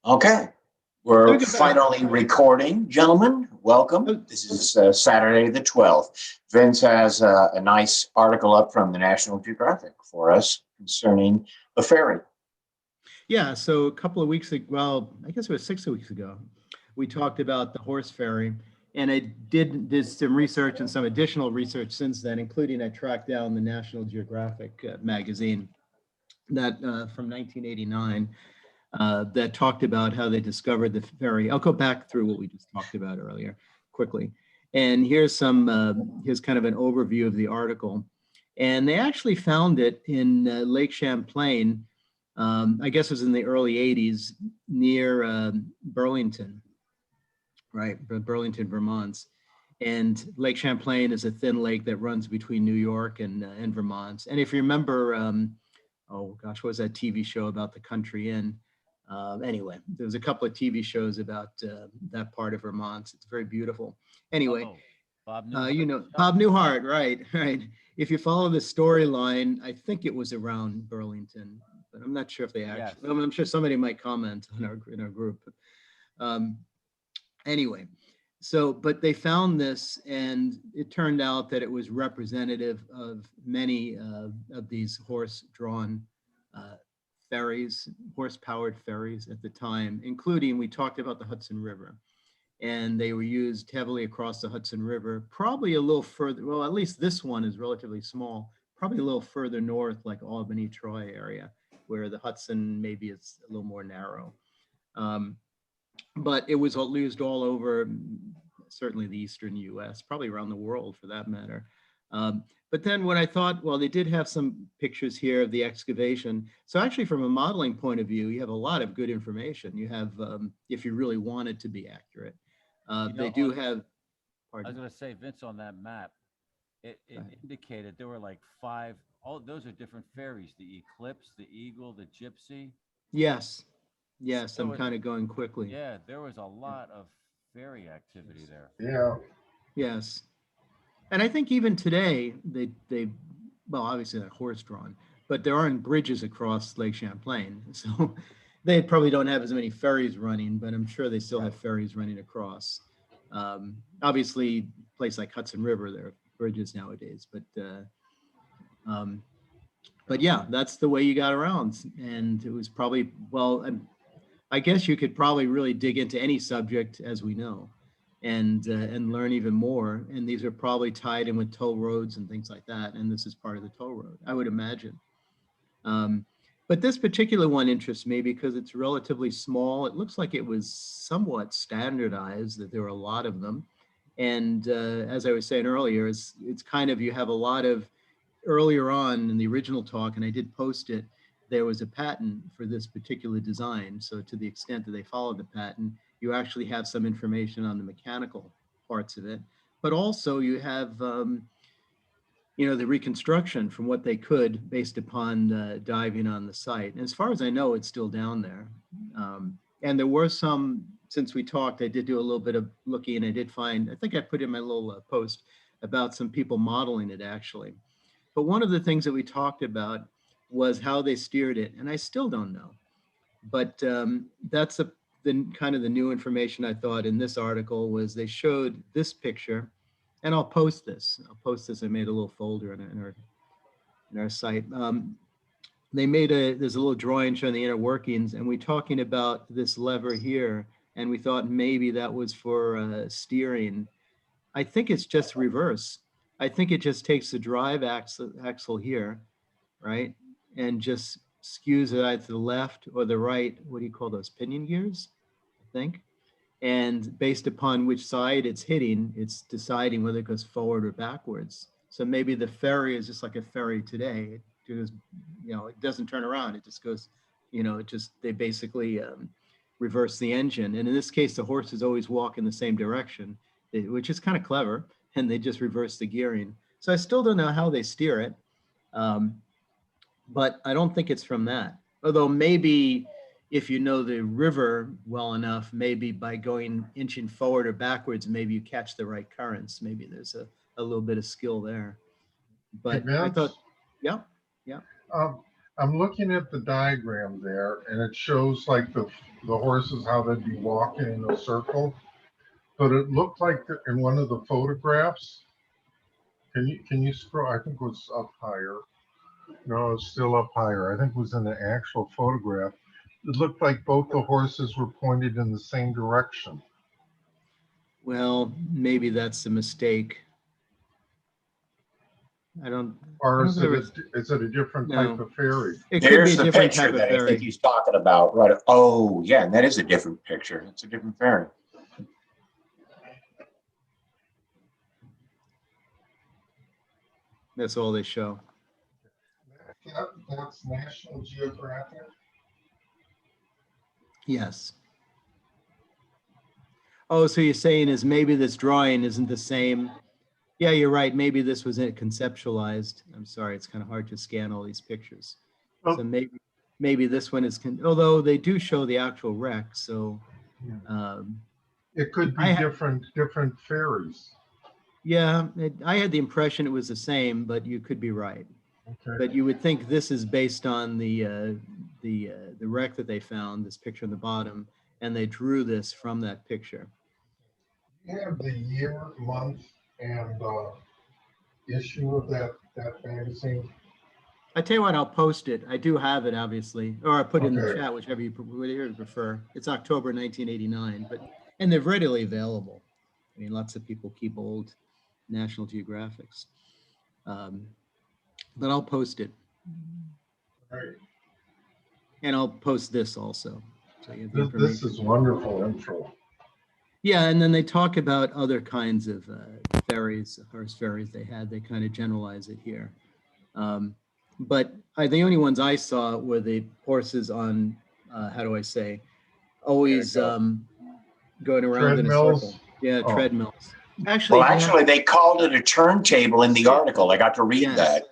Okay, Let me we're go back. finally recording, gentlemen. Welcome. Oh, This is Saturday the 12th. Vince has a nice article up from the National Geographic for us concerning the ferry. yeah, so a couple of weeks ago, well, I guess it was 6 weeks ago, we talked about the horse ferry. And I did some research and some additional research since then, including I tracked down the National Geographic magazine that from 1989 that talked about how they discovered the ferry. I'll go back through what we just talked about earlier quickly. And here's kind of an overview of the article. And they actually found it in Lake Champlain. I guess it was in the early 80s near Burlington, right? Burlington, Vermont. And Lake Champlain is a thin lake that runs between New York and Vermont. And if you remember, oh gosh, what was that TV show about the country in? Anyway, there was a couple of TV shows about that part of Vermont. It's very beautiful. Anyway, Oh, Bob Newhart Bob show. Newhart, right, right. If you follow the storyline, I think it was around Burlington, but I'm not sure if they Yes. actually. I'm sure somebody might comment in our group. Um, anyway, so but they found this, and it turned out that it was representative of many of these horse-drawn uh, ferries, horse-powered ferries at the time, including we talked about the Hudson River, and they were used heavily across the Hudson River, probably a little further. Well, at least this one is relatively small, probably a little further north, like Albany, Troy area, where the Hudson maybe is a little more narrow. Um, but it was used all over, certainly the eastern U.S., probably around the world for that matter. But then what I thought, well, they did have some pictures here of the excavation. So actually, from a modeling point of view, you have a lot of good information. You have, if you really want it to be accurate, You they know, do on have. I was Pardon. going to say, Vince, on that map, it Go indicated there were like five. Oh, those are different ferries: the Eclipse, the Eagle, the Gypsy. Yes, So yes, there I'm was, kind of going quickly. yeah, there was a lot of ferry activity there. Yeah, Yes, and I think even today they well, obviously they're horse drawn, but there aren't bridges across Lake Champlain, so they probably don't have as many ferries running, but I'm sure they still right. have ferries running across. Obviously, a place like Hudson River, there are bridges nowadays, um, but yeah, that's the way you got around, and it was probably well. I guess you could probably really dig into any subject, as we know, and learn even more. And these are probably tied in with toll roads and things like that. And this is part of the toll road, I would imagine. Um, but this particular one interests me because it's relatively small. It looks like it was somewhat standardized, that there were a lot of them. And as I was saying earlier, it's kind of, you have a lot of, earlier on in the original talk, and I did post it, there was a patent for this particular design. So to the extent that they followed the patent, you actually have some information on the mechanical parts of it, but also you have, the reconstruction from what they could based upon diving on the site. And as far as I know, it's still down there. And there were some, since we talked, I did do a little bit of looking, and I did find, I think I put in my little post about some people modeling it actually. But one of the things that we talked about was how they steered it, and I still don't know. But that's the kind of the new information I thought in this article was they showed this picture, and I'll post this. I'll post this. I made a little folder in our site. They made there's a little drawing showing the inner workings, and we talking about this lever here, and we thought maybe that was for steering. I think it's just reverse. I think it just takes the drive axle here, right? And just skews it either to the left or the right. What do you call those? Pinion gears, I think. And based upon which side it's hitting, it's deciding whether it goes forward or backwards. So maybe the ferry is just like a ferry today. It goes, it doesn't turn around. It just goes, they basically reverse the engine. And in this case, the horses always walk in the same direction, which is kind of clever. And they just reverse the gearing. So I still don't know how they steer it. Um, but I don't think it's from that. Although maybe if you know the river well enough, maybe by going inching forward or backwards, maybe you catch the right currents. Maybe there's a little bit of skill there. Hey, But I thought, Vince, yeah, yeah. um, I'm looking at the diagram there, and it shows like the horses, how they'd be walking in a circle. But it looked like in one of the photographs, can you scroll? I think it was up higher. No, it's still up higher. I think it was in the actual photograph. It looked like both the horses were pointed in the same direction. Well, maybe that's a mistake. I don't. Or I is don't ever- it a different type No. of ferry? It could be There's a the different picture type of that I think ferry. he's talking about, right? Oh, yeah, and that is a different picture. It's a different ferry. That's all they show. That's National Geographic. Yes. Oh, so you're saying is maybe this drawing isn't the same. Yeah, you're right. Maybe this was conceptualized. I'm sorry, it's kind of hard to scan all these pictures. Oh. So maybe this one is, although they do show the actual wreck. So It could be different ferries. yeah, I had the impression it was the same, but you could be right. Okay. But you would think this is based on the wreck that they found, this picture on the bottom, and they drew this from that picture. You have the year, month, and issue of that magazine. I tell you what, I'll post it. I do have it, obviously, or I put it in the Okay. chat, whatever you prefer. It's October 1989, and they're readily available. I mean, lots of people keep old National Geographics, but I'll post it, Right. and I'll post this also. So you have the This information. is wonderful info. Yeah, and then they talk about other kinds of ferries, horse ferries they had. They kind of generalize it here. But the only ones I saw were the horses on, how do I say, always going around in a Treadmills? circle. Yeah, Oh. treadmills. Actually, Well, actually, they called it a turntable in the article. I got to read Yes. that.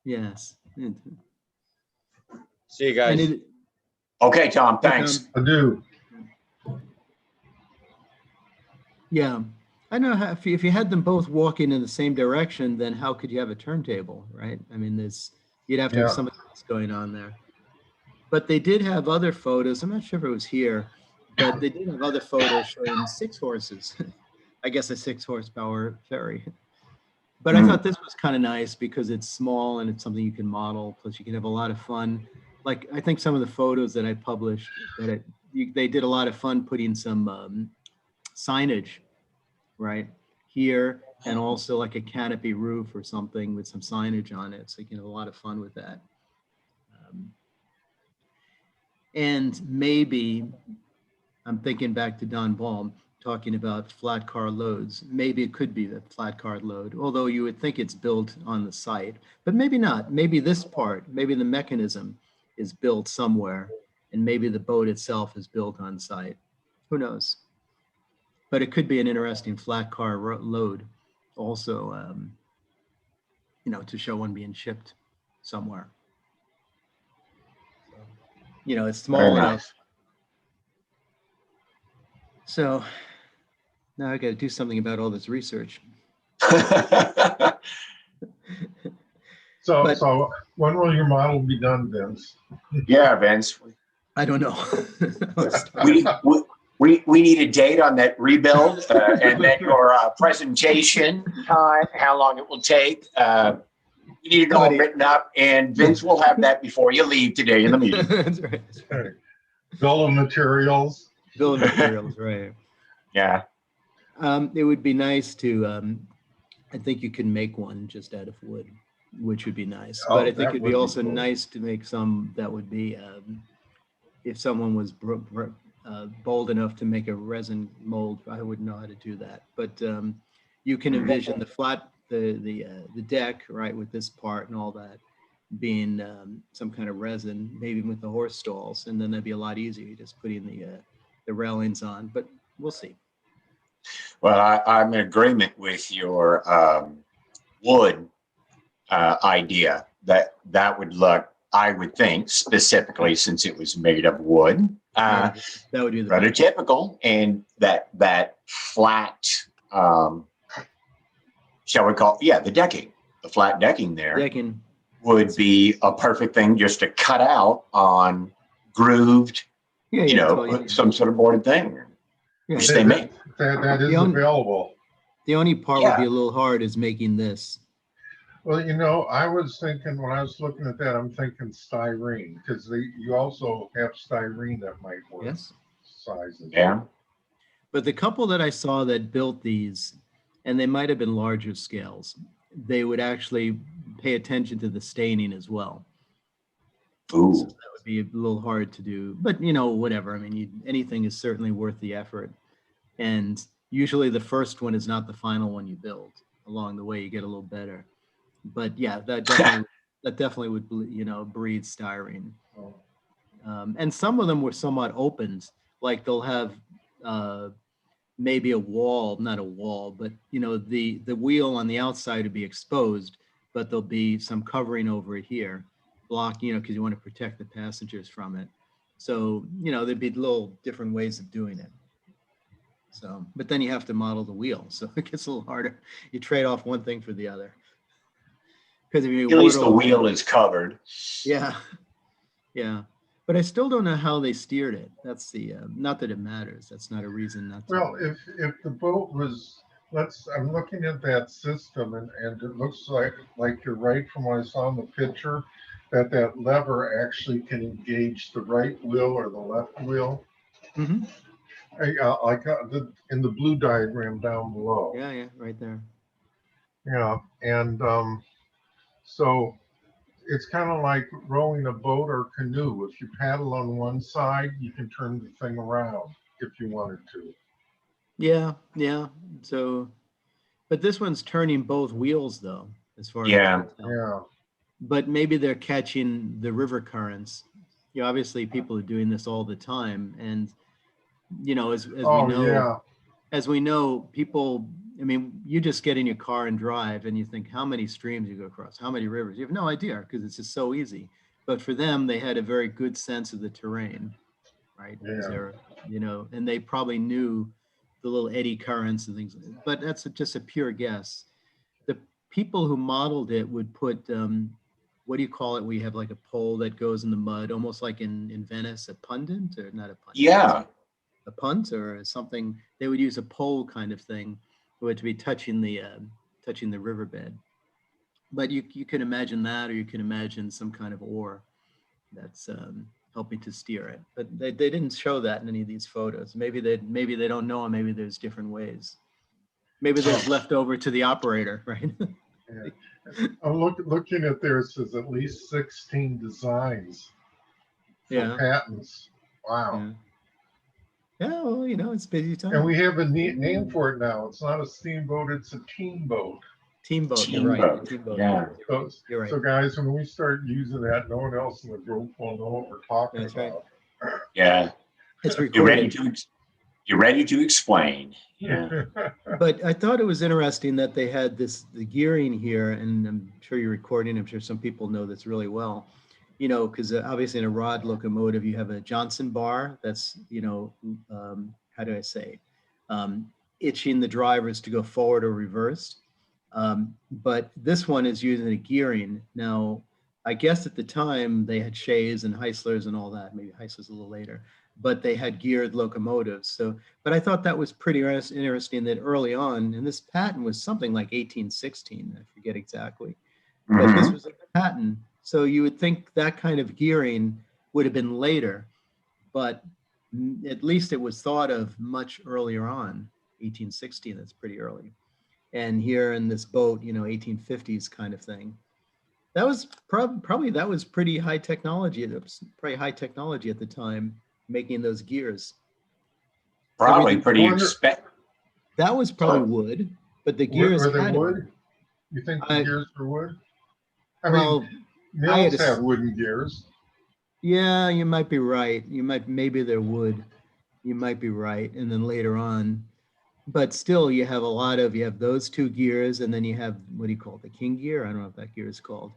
Yes. See you guys. And Okay, Tom, thanks. I do. yeah. I don't know how, if you had them both walking in the same direction, then how could you have a turntable, right? I mean, you'd have to have Yeah. something else going on there. But they did have other photos. I'm not sure if it was here, but they did have other photos showing 6 horses. I guess a 6 horsepower ferry. But I thought this was kind of nice because it's small and it's something you can model. Plus, you can have a lot of fun. Like I think some of the photos that I published, they did a lot of fun putting some signage right here, and also like a canopy roof or something with some signage on it. So you can have a lot of fun with that. And maybe I'm thinking back to Don Baum talking about flat car loads. Maybe it could be the flat car load, although you would think it's built on the site, but maybe not. Maybe this part, maybe the mechanism is built somewhere, and maybe the boat itself is built on site. Who knows? But it could be an interesting flat car load also, to show one being shipped somewhere. It's small Very enough. nice. So now I got to do something about all this research. So when will your model be done, Vince? Yeah, Vince. I don't know. We need a date on that rebuild, and then your presentation time, how long it will take. You need it all written up, and Vince will have that before you leave today in the meeting. That's right. Okay. Bill of materials. Bill of materials, right. Yeah. It would be nice to, I think you can make one just out of wood, which would be nice. Oh, But I think that it'd would be be also cool. nice to make some that would be, if someone was bold enough to make a resin mold, I wouldn't know how to do that. But you can envision the deck, right, with this part and all that being some kind of resin, maybe with the horse stalls, and then that'd be a lot easier just putting the railings on. But we'll see. Well, I'm in agreement with your wood idea that would look, I would think, specifically since it was made of wood, That would be the rather typical, and that flat, shall we call, the decking, the flat decking there decking. would be a perfect thing just to cut out on grooved, Yeah, you yeah, know, totally. some sort of boarded thing, Yeah, which yeah. they make. That is The only- available. The only part would be Yeah. a little hard is making this. Well, you know, I was thinking when I was looking at that, I'm thinking styrene because you also have styrene that might work. Yes. Sizes. Yeah. But the couple that I saw that built these, and they might have been larger scales, they would actually pay attention to the staining as well. So Ooh. that would be a little hard to do, but you know, whatever. I mean, anything is certainly worth the effort. And usually the first one is not the final one you build. Along the way, you get a little better. But yeah, that definitely would, you know, breed styrene. Oh. And some of them were somewhat opened, like they'll have maybe a wall, not a wall, but you know, the wheel on the outside would be exposed, but there'll be some covering over it here, block, you know, because you want to protect the passengers from it. So, you know, there'd be little different ways of doing it. So, but then you have to model the wheel, so it gets a little harder. You trade off one thing for the other. Because if you At least the wheel is covered. yeah, yeah. But I still don't know how they steered it. That's the not that it matters. That's not a reason not to. Well, if the boat was, I'm looking at that system and it looks like you're right from what I saw in the picture, that lever actually can engage the right wheel or the left wheel. Mm-hmm. In the blue diagram down below. Yeah, yeah, right there. Yeah, and so it's kind of like rowing a boat or canoe. If you paddle on one side, you can turn the thing around if you wanted to. Yeah, yeah. So, but this one's turning both wheels though, as far as I Yeah. can tell. Yeah. But maybe they're catching the river currents. You know, obviously people are doing this all the time, and you know, as we know, yeah. as we know, people. I mean, you just get in your car and drive, and you think how many streams you go across, how many rivers. You have no idea because it's just so easy. But for them, they had a very good sense of the terrain, right? Yeah. They're, you know, and they probably knew the little eddy currents and things. But that's just a pure guess. The people who modeled it would put what do you call it? We have like a pole that goes in the mud, almost like in Venice, a pundit or not a pundit. Yeah. A punt or something. They would use a pole kind of thing, to be touching the riverbed. But you can imagine that, or you can imagine some kind of oar that's helping to steer it. But they didn't show that in any of these photos. Maybe they don't know, and maybe there's different ways. Maybe there's left over to the operator, right? Yeah. I'm looking at there. It says at least 16 designs for patents. Wow. Yeah, well, you know, it's busy time. And we have a neat name for it now. It's not a steamboat, it's a team boat. Teamboat, you're right. Teamboat. Yeah. You're right. So guys, when we start using that, no one else in the group will know what we're talking That's about. right. Yeah. It's You're ready recorded. you're ready to explain. Yeah. But I thought it was interesting that they had the gearing here, and I'm sure you're recording. I'm sure some people know this really well. You know, because obviously in a rod locomotive, you have a Johnson bar that's, you know, how do I say, itching the drivers to go forward or reverse. But this one is using a gearing. Now, I guess at the time they had Shays and Heislers and all that. Maybe Heisler's a little later, but they had geared locomotives. So, but I thought that was pretty interesting that early on, and this patent was something like 1816. I forget exactly, but this was a patent. So you would think that kind of gearing would have been later, but at least it was thought of much earlier on, 1816. That's pretty early. And here in this boat, you know, 1850s kind of thing. That was probably that was pretty high technology. It was pretty high technology at the time, making those gears. Probably pretty expensive. That was probably wood, but the gears Were they had wood? You think the gears were wood? I well, mean, mills have wooden gears. Yeah, you might be right. Maybe they're wood. You might be right. And then later on, but still you have those two gears, and then you have, what do you call it? The king gear? I don't know what that gear is called.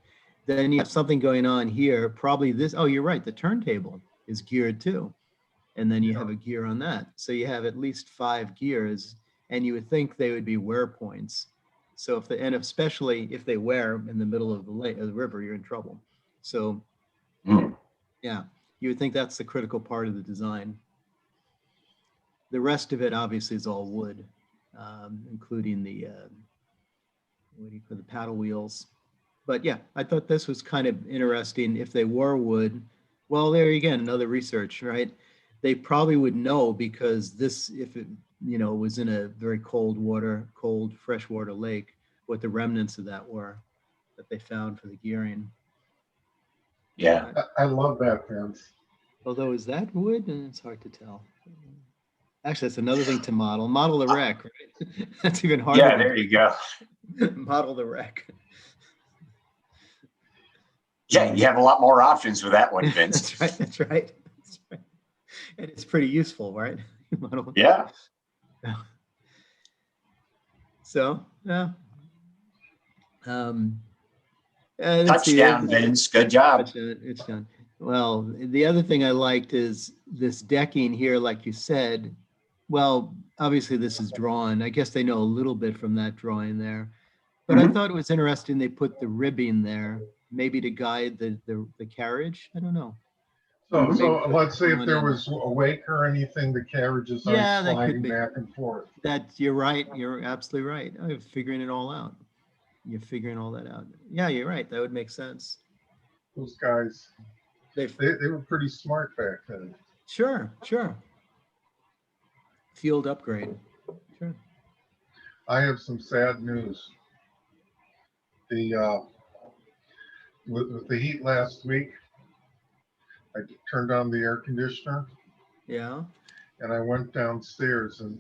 Then you have something going on here. Probably this, oh, you're right. The turntable is geared too. And then you have a gear on that. So you have at least 5 gears, and you would think they would be wear points. So and especially if they wear in the middle of the lake, of the river, you're in trouble. So yeah, you would think that's the critical part of the design. The rest of it obviously is all wood, including the what do you call the paddle wheels. But yeah, I thought this was kind of interesting. If they were wood, well, there again, another research, right? They probably would know, because this, if it, you know, was in a very cold freshwater lake, what the remnants of that were that they found for the gearing. Yeah. I love that, Vince. Although, is that wood? It's hard to tell. Actually, that's another thing to model. Model the wreck, right? That's even harder. Yeah, there you go. Model the wreck. Yeah, you have a lot more options with that one, Vince. That's right. That's right. That's right. And it's pretty useful, right? Yeah. So, yeah. Touchdown, Vince. Good job. It's done. Well, the other thing I liked is this decking here, like you said. Well, obviously this is drawn. I guess they know a little bit from that drawing there. But I thought it was interesting they put the ribbing there, maybe to guide the carriage. I don't know. So let's say if there was a wake or anything, the carriages aren't sliding back and forth. You're right. You're absolutely right. I'm figuring it all out. You're figuring all that out. Yeah, you're right. That would make sense. Those guys, they were pretty smart back then. Sure. Field upgrade. Sure. I have some sad news. With the heat last week, I turned on the air conditioner. Yeah. And I went downstairs, and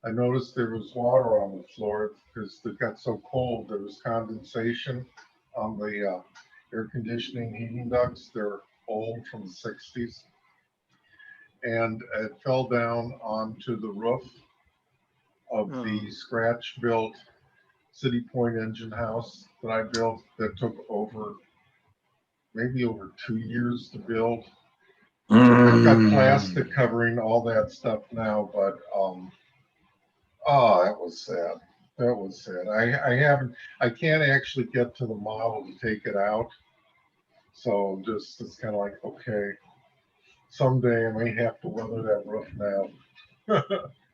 I noticed there was water on the floor because it got so cold. There was condensation on the air conditioning heating ducts. They're old, from the 60s. And it fell down onto the roof of the scratch-built City Point engine house that I built, that took maybe over 2 years to build. I've got plastic covering all that stuff now, but that was sad. That was sad. I can't actually get to the model to take it out. So it's kind of like, okay, someday I may have to weather that roof now.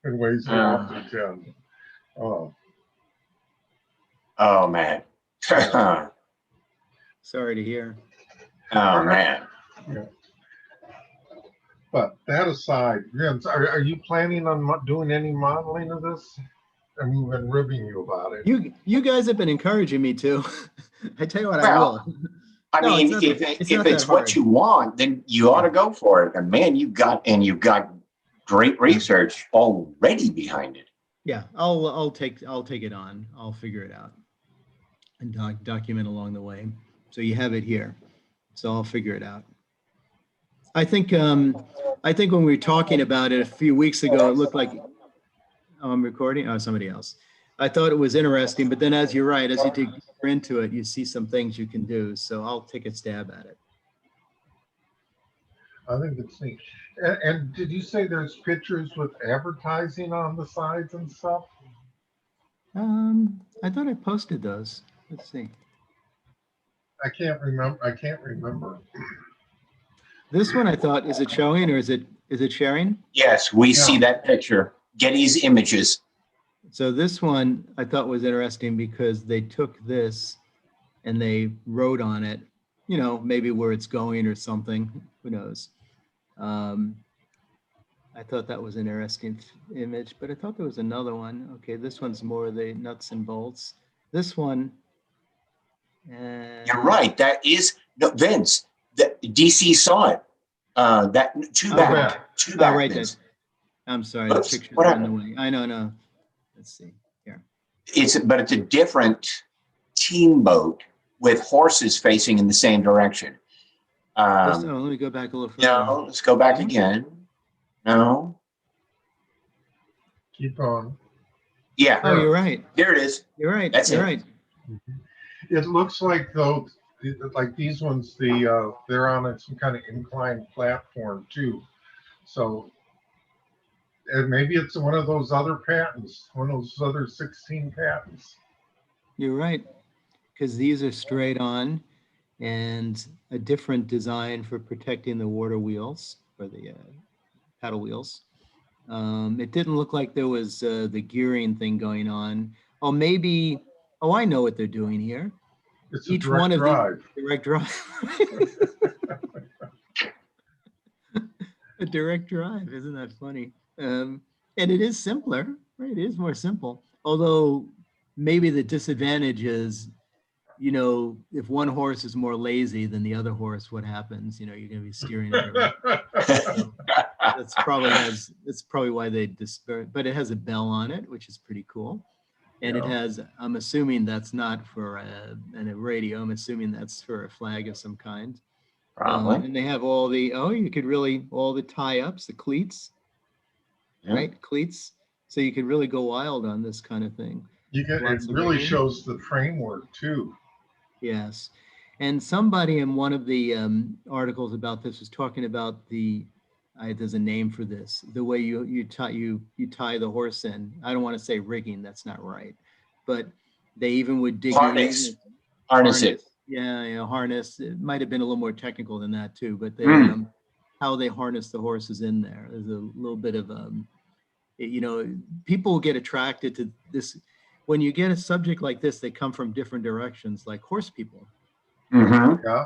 It weighs me off to 10. Oh man. Sorry to hear. Oh man. Yeah. But that aside, Vince, are you planning on doing any modeling of this? I mean, we've been ribbing you about it. You guys have been encouraging me to. I tell you what, I will. I mean, if it's what you want, then you ought to go for it. And man, you've got great research already behind it. Yeah, I'll take it on. I'll figure it out and document along the way. So you have it here. So I'll figure it out. I think when we were talking about it a few weeks ago, it looked like I'm recording. Oh, somebody else. I thought it was interesting, but then as you're right, as you dig deeper into it, you see some things you can do. So I'll take a stab at it. I think it's neat. And did you say there's pictures with advertising on the sides and stuff? I thought I posted those. Let's see. I can't remember. This one I thought, is it showing or is it sharing? Yes, we see that picture. Getty's Images. So this one I thought was interesting because they took this and they wrote on it, you know, maybe where it's going or something, who knows. I thought that was an interesting image, but I thought there was another one. Okay, this one's more the nuts and bolts. This one. You're right. That is, no, Vince, DC saw it. Too bad. Right, Vince. I'm sorry, the picture's in the way. I know, no. Let's see here. But it's a different team boat with horses facing in the same direction. Let me go back a little further. No, let's go back again. No. Keep on. Yeah. Oh, you're right. There it is. You're right. That's you're it. Right. It looks like, though, like these ones, they're on some kind of inclined platform too. So And maybe it's one of those other patents, one of those other 16 patents. You're right, because these are straight on and a different design for protecting the water wheels or the paddle wheels. It didn't look like there was the gearing thing going on. Oh, maybe, oh, I know what they're doing here. It's a direct drive. Direct drive. A direct drive, isn't that funny? And it is simpler, right? It is more simple. Although maybe the disadvantage is, you know, if one horse is more lazy than the other horse, what happens? You know, you're going to be steering it around. So that's probably why they disparate, but it has a bell on it, which is pretty cool. And it has, I'm assuming that's not for a radio. I'm assuming that's for a flag of some kind. Probably. And they have all the, you could really, all the tie-ups, the cleats, right? Cleats. So you could really go wild on this kind of thing. It really shows the framework too. Yes. And somebody in one of the articles about this was talking about there's a name for this, the way you tie the horse in. I don't want to say rigging, that's not right. But they even would dig harness it. Yeah, harness. It might have been a little more technical than that too, but they how they harness the horses in there. There's a little bit of you know, people get attracted to this. When you get a subject like this, they come from different directions, like horse people. Mm-hmm. Yeah.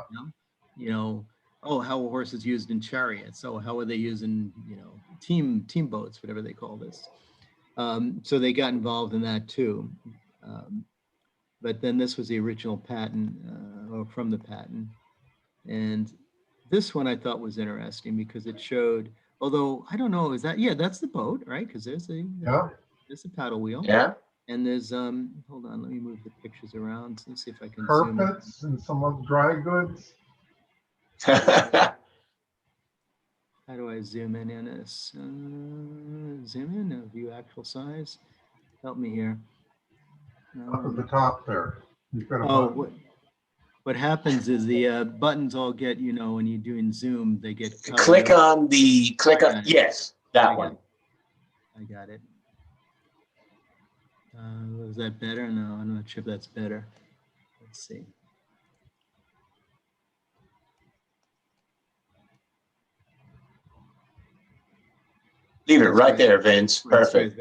You know, oh, how are horses used in chariots? Oh, how are they used in, you know, team boats, whatever they call this. So they got involved in that too. But then this was the original patent, or from the patent. And this one I thought was interesting because it showed, although I don't know, is that, that's the boat, right? Because there's a paddle wheel. Yeah. And there's, hold on, let me move the pictures around. Let's see if I can carpets and some of dry goods. How do I zoom in this? Zoom in, view actual size. Help me here. Up at the top there. You've got a what happens is the buttons all get, you know, when you're doing zoom, they get click on yes, that one. I got it. Was that better? No, I'm not sure if that's better. Let's see. Leave it right there, Vince. Perfect.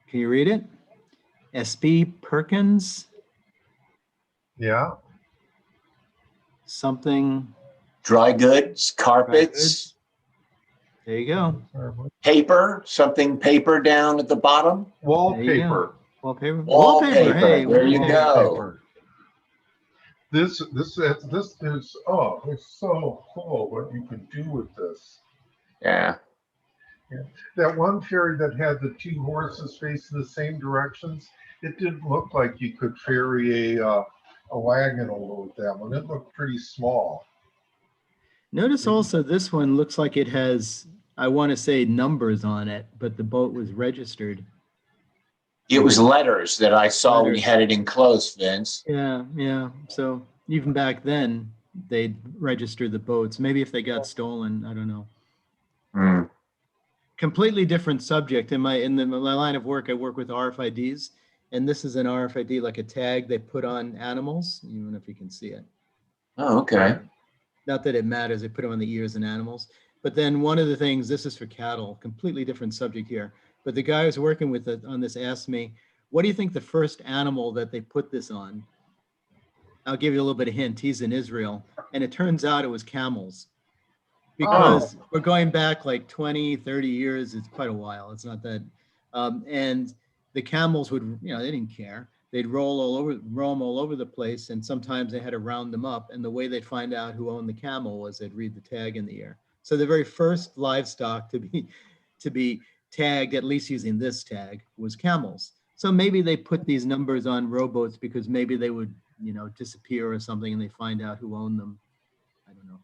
Can you read it? SP Perkins. Yeah. Something. Dry goods, carpets. There you go. Paper, something paper down at the bottom. Wallpaper. Wallpaper. Hey, there you go. This is, it's so cool what you can do with this. Yeah. That one ferry that had the two horses facing the same directions, it didn't look like you could ferry a wagon over with that one. It looked pretty small. Notice also this one looks like it has, I want to say, numbers on it, but the boat was registered. It was letters that I saw when you had it enclosed, Vince. Yeah. So even back then, they'd register the boats. Maybe if they got stolen, I don't know. Completely different subject. In my line of work, I work with RFIDs, and this is an RFID, like a tag they put on animals. I don't know if you can see it. Oh, okay. Not that it matters. They put them on the ears in animals. But then one of the things, this is for cattle, completely different subject here. But the guy who's working with it on this asked me, what do you think the first animal that they put this on? I'll give you a little bit of hint. He's in Israel. And it turns out it was camels. Because we're going back like 20, 30 years. It's quite a while. It's not that. And the camels would, you know, they didn't care. They'd roam all over the place. And sometimes they had to round them up. And the way they'd find out who owned the camel was they'd read the tag in the ear. So the very first livestock to be tagged, at least using this tag, was camels. So maybe they put these numbers on rowboats because maybe they would, you know, disappear or something and they find out who owned them. I don't know.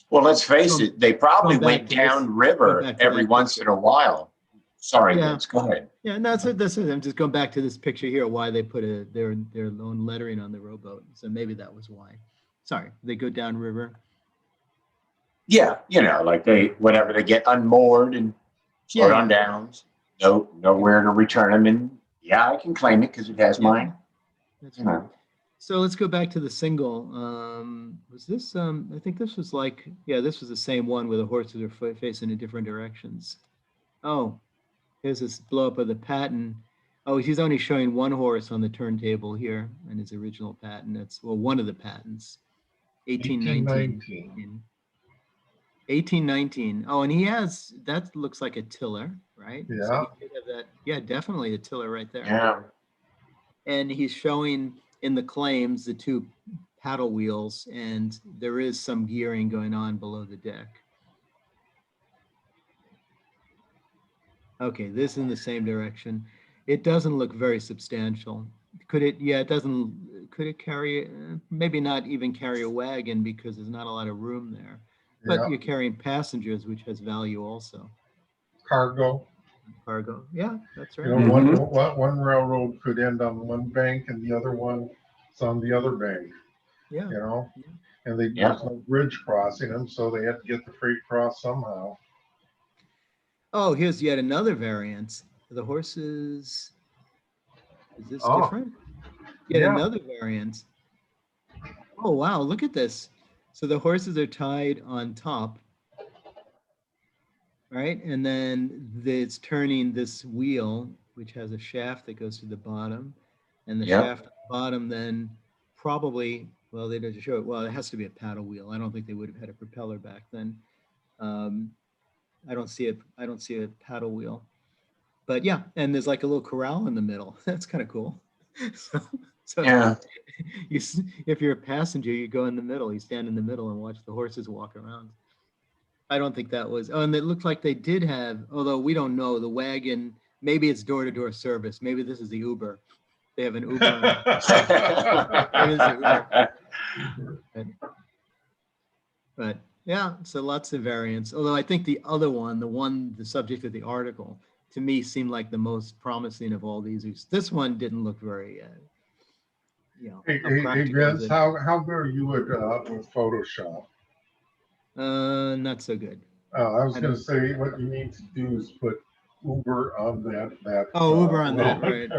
Well, let's face it, they probably went downriver every once in a while. Sorry, Vince, go ahead. Yeah, no, that's it. I'm just going back to this picture here, why they put their own lettering on the rowboat. So maybe that was why. Sorry, they go downriver. Yeah, you know, like whenever they get unmoored and Slow it on downs. Nowhere to return them. And yeah, I can claim it because it has mine. That's You right. know. So let's go back to the single. Was this, I think this was like, yeah, this was the same one where the horses are facing in different directions. Oh, here's this blow up of the patent. Oh, he's only showing one horse on the turntable here in his original patent. That's, well, one of the patents, 1819. 1819. Oh, and he has, that looks like a tiller, right? Yeah. So he did have that. Yeah, definitely a tiller right there. Yeah. And he's showing in the claims the two paddle wheels, and there is some gearing going on below the deck. Okay, this in the same direction. It doesn't look very substantial. Could it? Yeah, it doesn't. Could it carry? Maybe not even carry a wagon because there's not a lot of room there. But Yeah. you're carrying passengers, which has value also. Cargo. Cargo. Yeah, that's right. You know, one railroad could end on one bank and the other one is on the other bank. Yeah. You know, Yeah. and there's no bridge crossing them, so they had to get the freight cross somehow. Oh, here's yet another variant. The horses. Is this different? Yet another variant. Oh, wow. Look at this. So the horses are tied on top, right? And then it's turning this wheel, which has a shaft that goes to the bottom. And the shaft at the bottom then probably, well, they didn't show it. Well, it has to be a paddle wheel. I don't think they would have had a propeller back then. I don't see a paddle wheel. But yeah, and there's like a little corral in the middle. That's kind of cool. So Yeah. If you're a passenger, you go in the middle. You stand in the middle and watch the horses walk around. I don't think that was. Oh, and it looked like they did have, although we don't know, the wagon. Maybe it's door-to-door service. Maybe this is the Uber. They have an Uber. But yeah, so lots of variants. Although I think the other one, the subject of the article, to me seemed like the most promising of all these. This one didn't look very, Hey, Vince, how good are you with Photoshop? Not so good. I was going to say what you need to do is put Uber on that. Oh, Uber on that, right?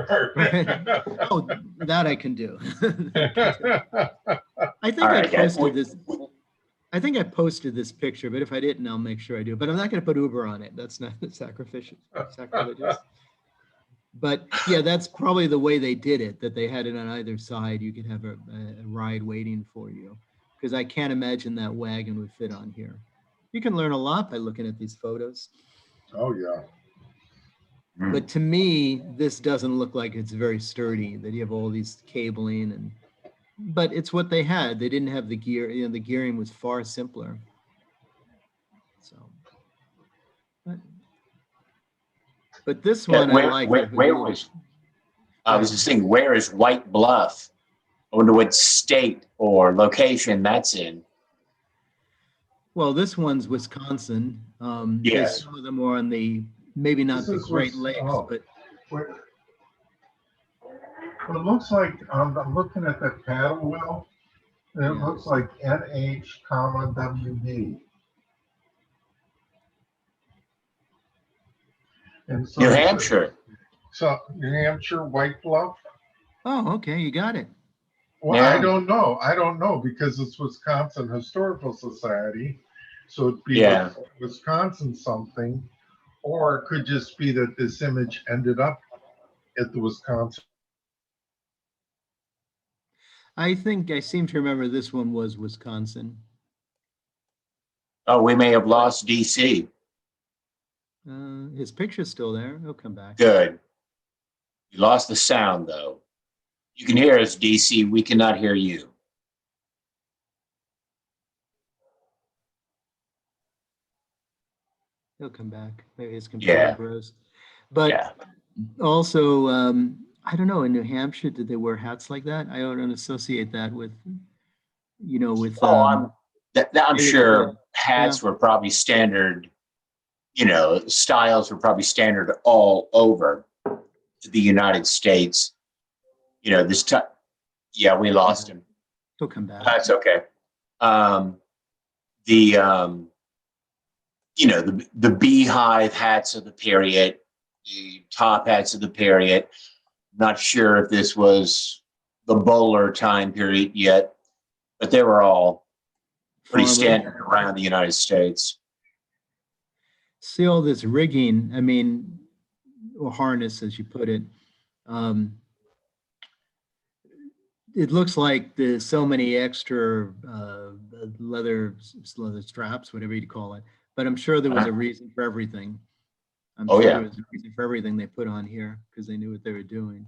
Oh, that I can do. I think I posted this. I think I posted this picture, but if I didn't, I'll make sure I do. But I'm not going to put Uber on it. That's not sacrilegious. But yeah, that's probably the way they did it, that they had it on either side. You could have a ride waiting for you, because I can't imagine that wagon would fit on here. You can learn a lot by looking at these photos. Oh, yeah. But to me, this doesn't look like it's very sturdy, that you have all these cabling but it's what they had. They didn't have the gear, the gearing was far simpler. So, but this one I like. Where was, I was just thinking, where is White Bluff? I wonder what state or location that's in. Well, this one's Wisconsin. Yes. Some of them are on the, maybe not the Great Lakes, but. Well, it looks like, I'm looking at that paddle wheel, and it looks like NH, WD. And so New Hampshire. So New Hampshire, White Bluff? Oh, okay, you got it. Well, yeah. I don't know because it's Wisconsin Historical Society. So it'd be Wisconsin something, or it could just be that this image ended up at the Wisconsin. I think I seem to remember this one was Wisconsin. Oh, we may have lost DC. His picture's still there. He'll come back. Good. You lost the sound, though. You can hear us, DC. We cannot hear you. He'll come back. Maybe his computer grows. But also, I don't know, in New Hampshire, did they wear hats like that? I don't associate that with, with. I'm sure hats were probably standard, styles were probably standard all over the United States. This time, we lost him. He'll come back. That's okay. the beehive hats of the period, the top hats of the period. Not sure if this was the bowler time period yet, but they were all pretty Farmer. standard around the United States. See all this rigging, I mean, or harness, as you put it. It looks like there's so many extra leather straps, whatever you call it. But I'm sure there was a reason for everything. I'm Oh, sure yeah. there was a reason for everything they put on here because they knew what they were doing.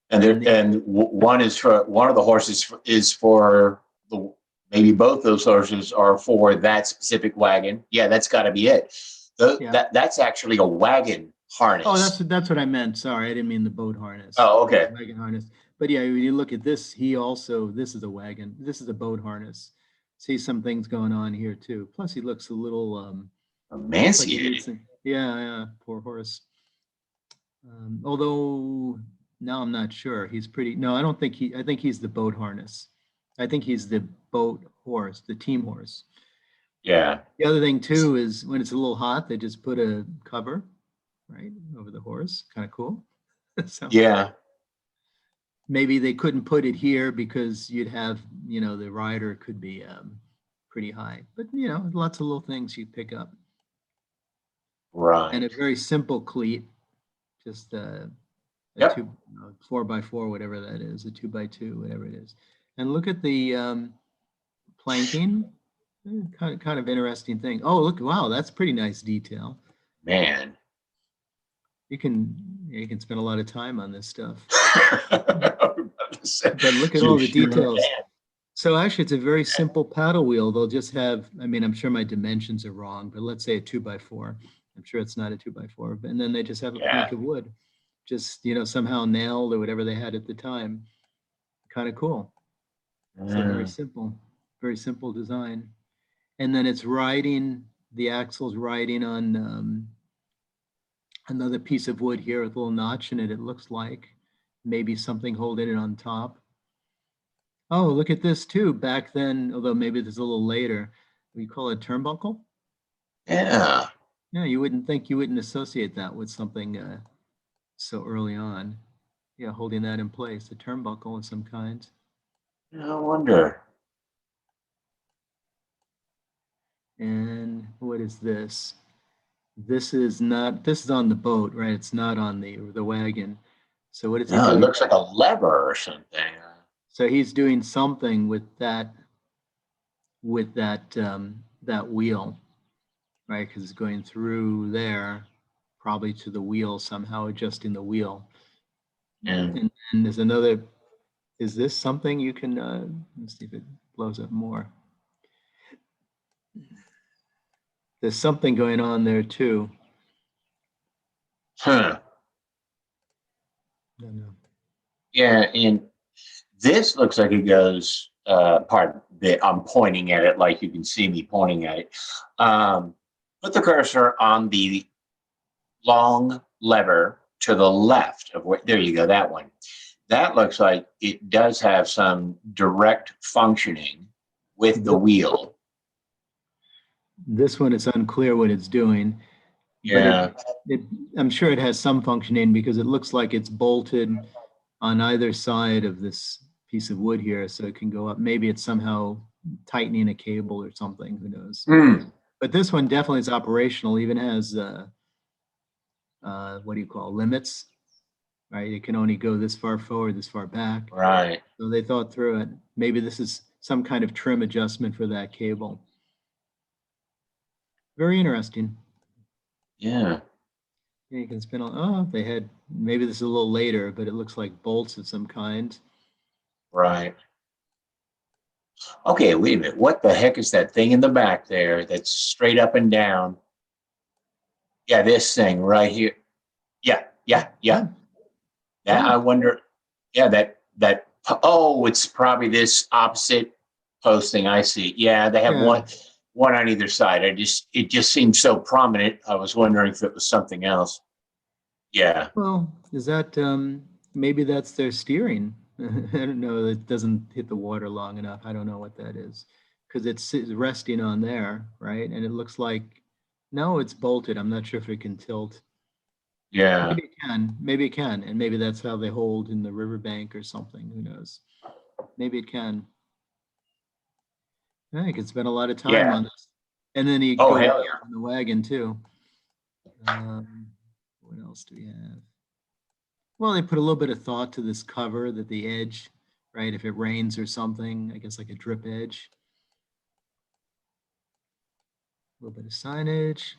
And one of the horses is for the, maybe both those horses are for that specific wagon. Yeah, that's got to be it. That's actually a wagon harness. Oh, that's what I meant. Sorry, I didn't mean the boat harness. Oh, okay. Wagon harness. But yeah, when you look at this, this is a wagon. This is a boat harness. See some things going on here too. Plus, he looks a little emaciated. Like yeah, poor horse. Although now I'm not sure. He's pretty. No, I don't think he. I think he's the boat harness. I think he's the boat horse, the team horse. Yeah. The other thing too is when it's a little hot, they just put a cover right over the horse. Kind of cool. So yeah. Maybe they couldn't put it here because you'd have, the rider could be pretty high, but lots of little things you pick up. Right. And a very simple cleat, just a Yep. 4x4, whatever that is, a 2x2, whatever it is. And look at the planking, kind of interesting thing. Oh, look, wow, that's pretty nice detail. Man. You can spend a lot of time on this stuff. But look at all the details. So actually, it's a very simple paddle wheel. They'll just have, I'm sure my dimensions are wrong, but let's say a 2x4. I'm sure it's not a 2x4. And then they just have a plank of wood, just, somehow nailed or whatever they had at the time. Kind of cool. So very simple design. And then it's riding, the axle's riding on another piece of wood here with a little notch in it, it looks like. Maybe something holding it on top. Oh, look at this too. Back then, although maybe this is a little later, we call it turnbuckle. Yeah. Yeah, you wouldn't associate that with something so early on. Yeah, holding that in place, a turnbuckle of some kind. No wonder. And what is this? This is on the boat, right? It's not on the wagon. So what is he doing? It looks like a lever or something. So he's doing something with that wheel, right? Because it's going through there, probably to the wheel, somehow adjusting the wheel. And there's another, is this something you can, let's see if it blows up more. There's something going on there too. Huh. I don't know. Yeah, and this looks like it goes, I'm pointing at it like you can see me pointing at it. Put the cursor on the long lever to the left of where, there you go, that one. That looks like it does have some direct functioning with the wheel. This one, it's unclear what it's doing. Yeah. But I'm sure it has some functioning because it looks like it's bolted on either side of this piece of wood here, so it can go up. Maybe it's somehow tightening a cable or something, who knows. But this one definitely is operational, even has what do you call limits, right? It can only go this far forward, this far back. Right. So they thought through it. Maybe this is some kind of trim adjustment for that cable. Very interesting. Yeah. You can spin on, they had, maybe this is a little later, but it looks like bolts of some kind. Right. Okay, wait a minute. What the heck is that thing in the back there that's straight up and down? Yeah, this thing right here. Yeah. I wonder, it's probably this opposite posting. I see. Yeah, they have one on either side. It just seemed so prominent. I was wondering if it was something else. Yeah. Well, is that, maybe that's their steering. I don't know, it doesn't hit the water long enough. I don't know what that is. Because it's resting on there, right? And it looks like No, it's bolted. I'm not sure if it can tilt. Yeah. Maybe it can. Maybe it can. And maybe that's how they hold in the riverbank or something. Who knows? Maybe it can. I think it's spent a lot of time Yeah. on this. And then you Oh, go hell yeah. on the wagon too. What else do we have? Well, they put a little bit of thought to this cover, that the edge, right? If it rains or something, I guess like a drip edge. A little bit of signage.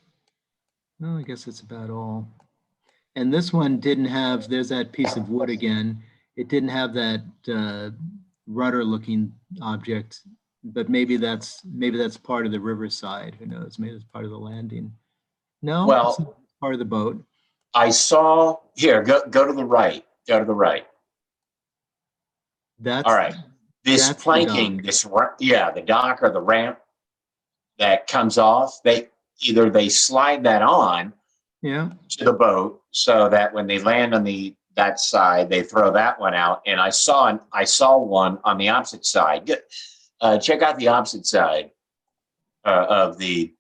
Well, I guess that's about all. And this one didn't have, there's that piece of wood again. It didn't have that rudder looking object, but maybe that's part of the riverside. Who knows? Maybe it's part of the landing. No, it's Well, not part of the boat. I saw here. Go to the right. Go to the right. That's All right. This that's the dock. planking, the dock or the ramp that comes off. They slide that on Yeah. to the boat so that when they land on that side, they throw that one out. And I saw one on the opposite side. Check out the opposite side of the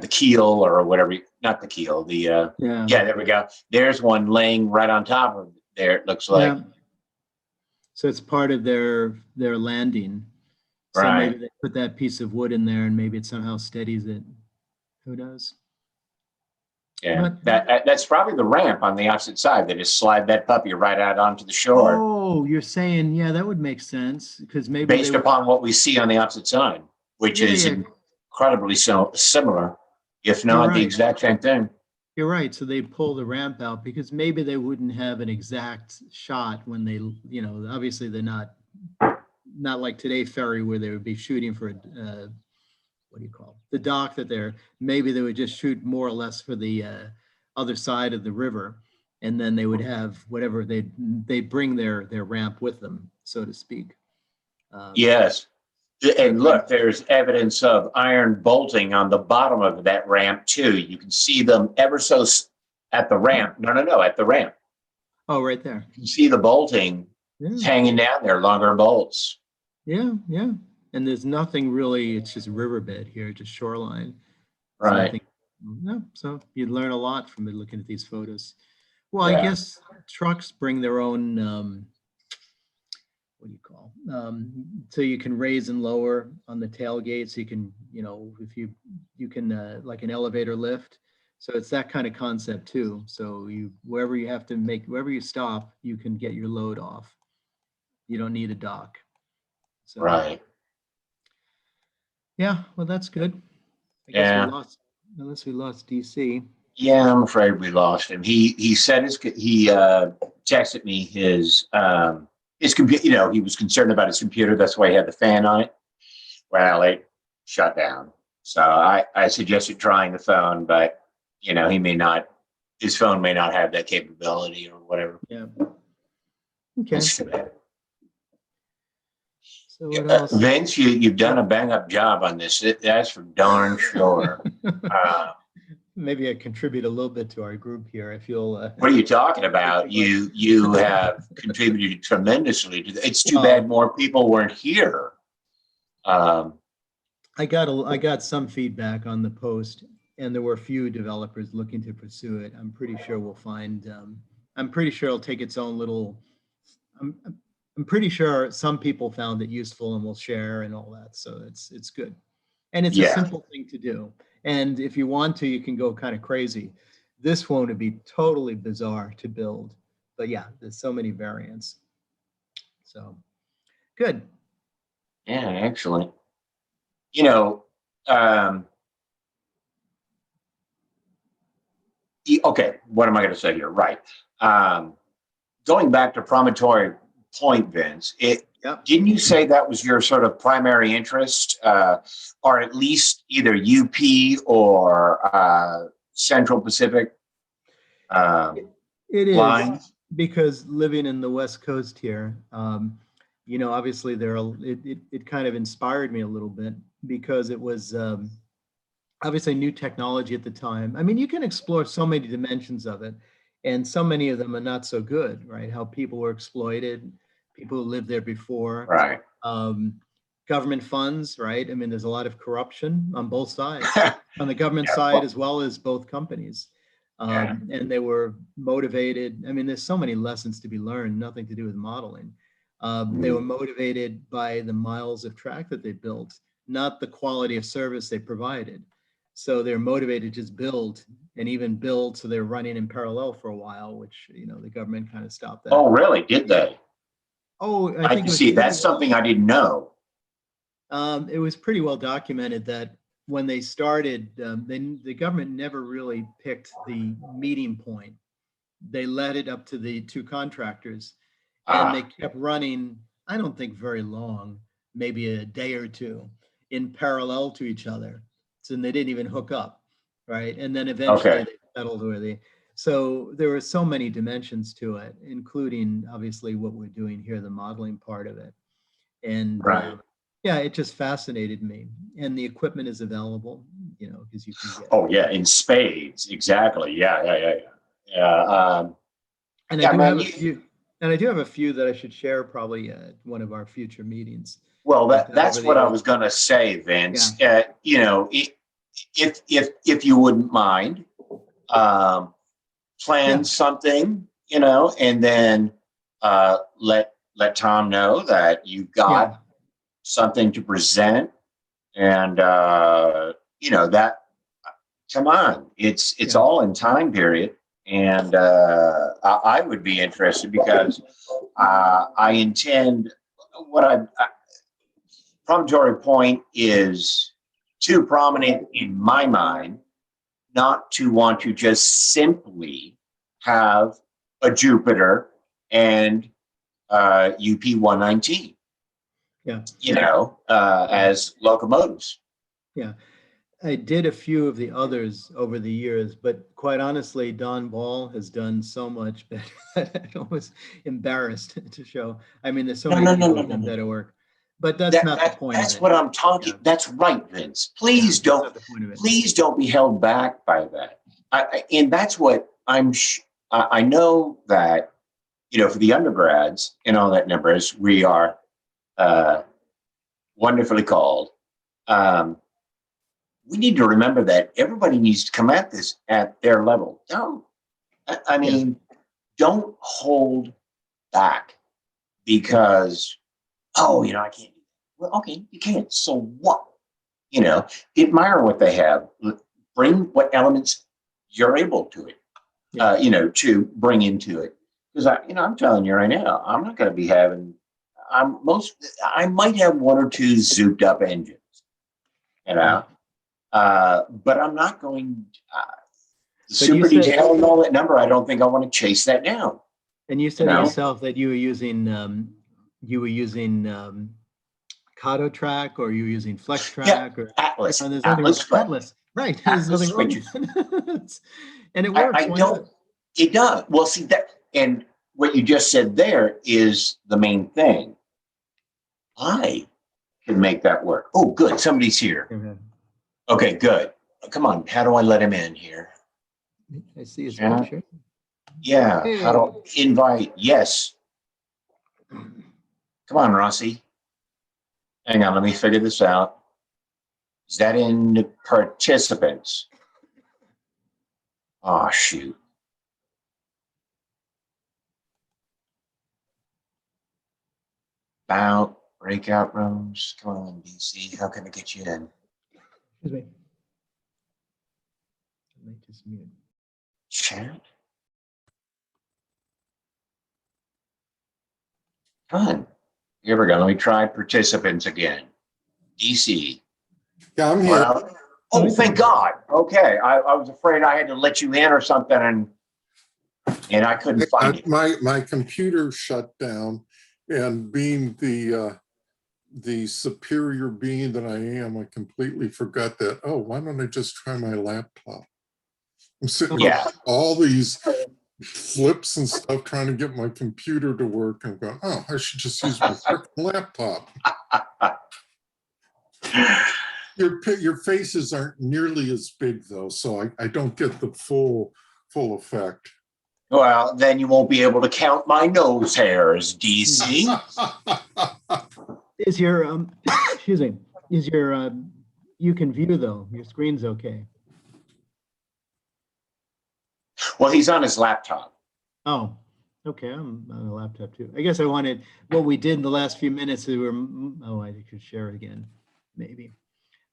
keel or whatever. Not the keel. Yeah. There we go. There's one laying right on top of there. It looks like. Yeah. So it's part of their landing. So Right. maybe they put that piece of wood in there and maybe it somehow steadies it. Who knows? Yeah, But- that's probably the ramp on the opposite side. They just slide that puppy right out onto the shore, Oh, you're saying, yeah, that would make sense because maybe based upon what we see on the opposite side, which Yeah, is yeah. incredibly similar, if You're not the right. exact same thing. You're right. So they pull the ramp out because maybe they wouldn't have an exact shot when they, obviously they're not like today Ferry where they would be shooting for what do you call it? The dock that maybe they would just shoot more or less for the other side of the river, and then they would have whatever they'd bring their ramp with them, so to speak. Yes, and look, there's evidence of iron bolting on the bottom of that ramp too. You can see them ever so at the ramp. No, at the ramp. Oh, right there. You can see the bolting Yeah. hanging down there, longer bolts. Yeah. And there's nothing really, it's just riverbed here, just shoreline. Right. So you'd learn a lot from looking at these photos. Well, Yeah. I guess trucks bring their own, what do you call? So you can raise and lower on the tailgate. So you can, if you can like an elevator lift. So it's that kind of concept too. So wherever you stop, you can get your load off. You don't need a dock. So, Right. Yeah, well, that's good. I guess Yeah. unless we lost DC. Yeah, I'm afraid we lost him. He said he texted me his computer. He was concerned about his computer. That's why he had the fan on it. Well, it shut down. So I suggested trying the phone, but he may not. His phone may not have that capability or whatever. Yeah. Okay. That's too bad. So what else? Vince, you've done a bang up job on this. That's for darn sure. Maybe I contribute a little bit to our group here. I feel. What are you talking about? You have contributed tremendously to it's too bad more people weren't here. I got some feedback on the post, and there were a few developers looking to pursue it. I'm pretty sure we'll find. I'm pretty sure it'll take its own little. I'm pretty sure some people found it useful and will share and all that. So it's good, and it's a simple thing to do. And if you want to, you can go kind of crazy. This one would be totally bizarre to build, but yeah, there's so many variants. So good. Yeah, excellent. Okay, what am I going to say here? Right. Going back to Promontory Point, Vince, didn't you say that was your sort of primary interest, or at least either UP or Central Pacific It is lines? because living in the West Coast here, obviously it kind of inspired me a little bit because it was obviously new technology at the time. I mean, you can explore so many dimensions of it, and so many of them are not so good, right? How people were exploited, people who lived there before, Right. Government funds, right? I mean, there's a lot of corruption on both sides. on the government Yeah, side well- as well as both companies. Yeah. And they were motivated. I mean, there's so many lessons to be learned, nothing to do with modeling. They were motivated by the miles of track that they built, not the quality of service they provided. So they're motivated to just build and even build. So they're running in parallel for a while, which, you know, the government kind of stopped that. Oh, really? Did they? Oh, I can see that's something I didn't know. It was pretty well documented that when they started, the government never really picked the meeting point. They led it up to the two contractors, and they kept running, I don't think very long, maybe a day or two, in parallel to each other. So they didn't even hook up, right? And then eventually they settled where they. So there were so many dimensions to it, including obviously what we're doing here, the modeling part of it. And yeah, it just fascinated me. And the equipment is available, you know, because you can get. Oh yeah, in spades, exactly. Yeah. And I do have a few, and I do have a few that I should share probably at one of our future meetings. Well, that's what I was going to say, Vince. You know, if you wouldn't mind, plan something, you know, and then let Tom know that you've got something to present, and you know that. Come on, it's all in time period, and I would be interested because I intend what promontory point is too prominent in my mind not to want to just simply have a Jupiter and UP 119. Yeah. You know, as locomotives. Yeah. I did a few of the others over the years, but quite honestly, Don Ball has done so much better that I'm almost embarrassed to show. I mean, there's so many people who have done better work, but that's not the point. That's what I'm talking. Yeah. That's right, Vince. Please don't be held back by that. And that's what I know that, you know, for the undergrads and all that numbers, we are wonderfully called. We need to remember that everybody needs to come at this at their level. Don't hold back because, you know, I can't. Well, okay, you can't. So what? You know, admire what they have. Bring what elements you're able to it, you know, to bring into it. Because I'm telling you right now, I'm not going to be having. I might have one or two zooped up engines, you know. But I'm not going super detailed and all that number. I don't think I want to chase that down. And you said yourself that you were using Kato track, or you were using Flex track, or Atlas. Atlas. Right. Atlas switches. And it works. It does. Well, see that, and what you just said there is the main thing. I can make that work. Oh, good. Somebody's here. Okay, good. Come on. How do I let him in here? I see his picture. Yeah. Hey. How do I invite? Yes. Come on, Rossi. Hang on. Let me figure this out. Is that in the participants? Oh, shoot. About breakout rooms. Come on, DC. How can I get you in? Excuse me. I might just mute. Chat. Come on. Here we go. Let me try participants again. DC. Yeah, I'm here. Well, thank God. Okay. I was afraid I had to let you in or something, and I couldn't find it. My computer shut down, and being the superior being that I am, I completely forgot that. Oh, why don't I just try my laptop? I'm sitting with all these flips and stuff trying to get my computer to work, and I'm going, oh, I should just use my freaking laptop. Your faces aren't nearly as big though, so I don't get the full effect. Well, then you won't be able to count my nose hairs, DC. Is your excuse me? Is your You can view though, your screen's okay. Well, he's on his laptop. Oh, okay, I'm on a laptop too. I guess I wanted, what we did in the last few minutes, we were, oh, I could share it again, maybe.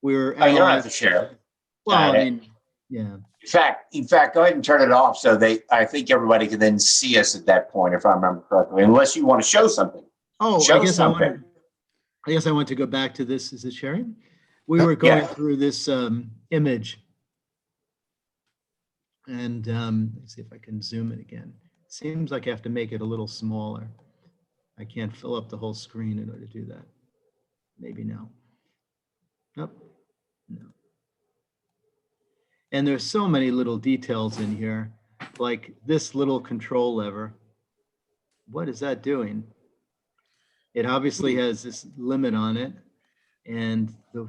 We were Oh, you don't have to analyzing, share. well, Got I it. mean, yeah. In fact, go ahead and turn it off so I think everybody can then see us at that point, if I remember correctly, unless you want to show something. Oh, Show I something. guess I want to go back to this. Is it sharing? We were going through this image. And let's see if I can zoom it again. Seems like I have to make it a little smaller. I can't fill up the whole screen in order to do that. Maybe now. Nope. No. And there's so many little details in here, like this little control lever. What is that doing? It obviously has this limit on it, and the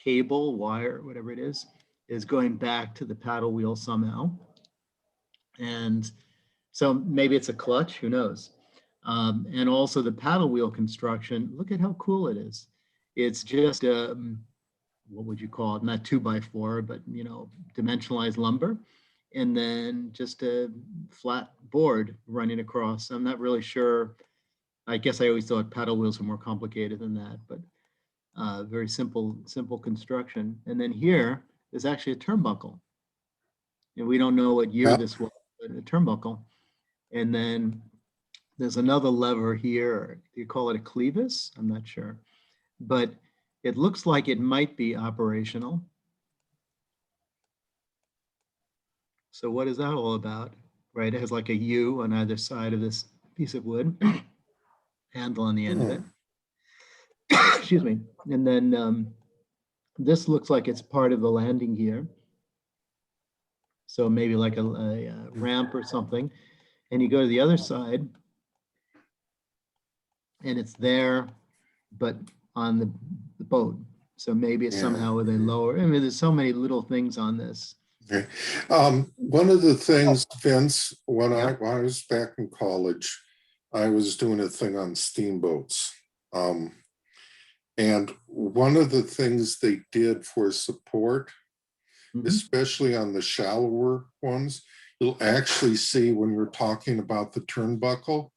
cable, wire, whatever it is going back to the paddle wheel somehow. And so maybe it's a clutch, who knows? And also the paddle wheel construction, look at how cool it is. It's just, what would you call it? Not 2x4, but, you know, dimensionalized lumber. And then just a flat board running across. I'm not really sure. I guess I always thought paddle wheels were more complicated than that, but very simple construction. And then here is actually a turnbuckle. And we don't know what year this was, but a turnbuckle. And then there's another lever here. Do you call it a clevis? I'm not sure. But it looks like it might be operational. So what is that all about? Right, it has like a U on either side of this piece of wood, handle on the end of it. Excuse me. And then this looks like it's part of the landing gear. So maybe like a ramp or something. And you go to the other side and it's there, but on the boat. So maybe it's somehow with a lower, I mean, there's so many little things on this. Okay. One of the things, Vince, when I was back in college, I was doing a thing on steamboats. And one of the things they did for support, especially on the shallower ones, you'll actually see when you're talking about the turnbuckle,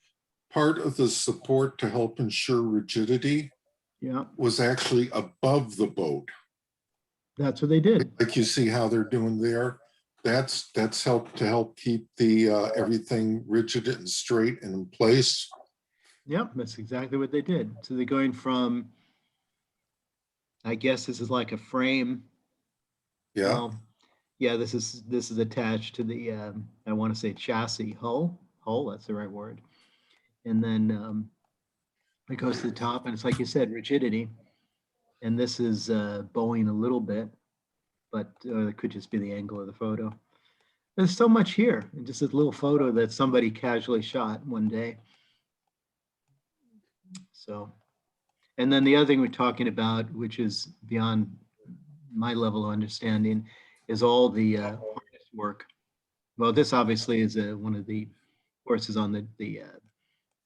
part of the support to help ensure rigidity was actually above the boat. That's what they did. Like you see how they're doing there. That's helped to help keep the everything rigid and straight and in place. Yep, that's exactly what they did. So they're going from, I guess this is like a frame. Yeah. Well, yeah, this is attached to the I want to say chassis hull. That's the right word. And then it goes to the top, and it's like you said, rigidity. And this is bowing a little bit, but it could just be the angle of the photo. There's so much here, and just this little photo that somebody casually shot one day. So, and then the other thing we're talking about, which is beyond my level of understanding, is all the harness work. Well, this obviously is one of the horses on the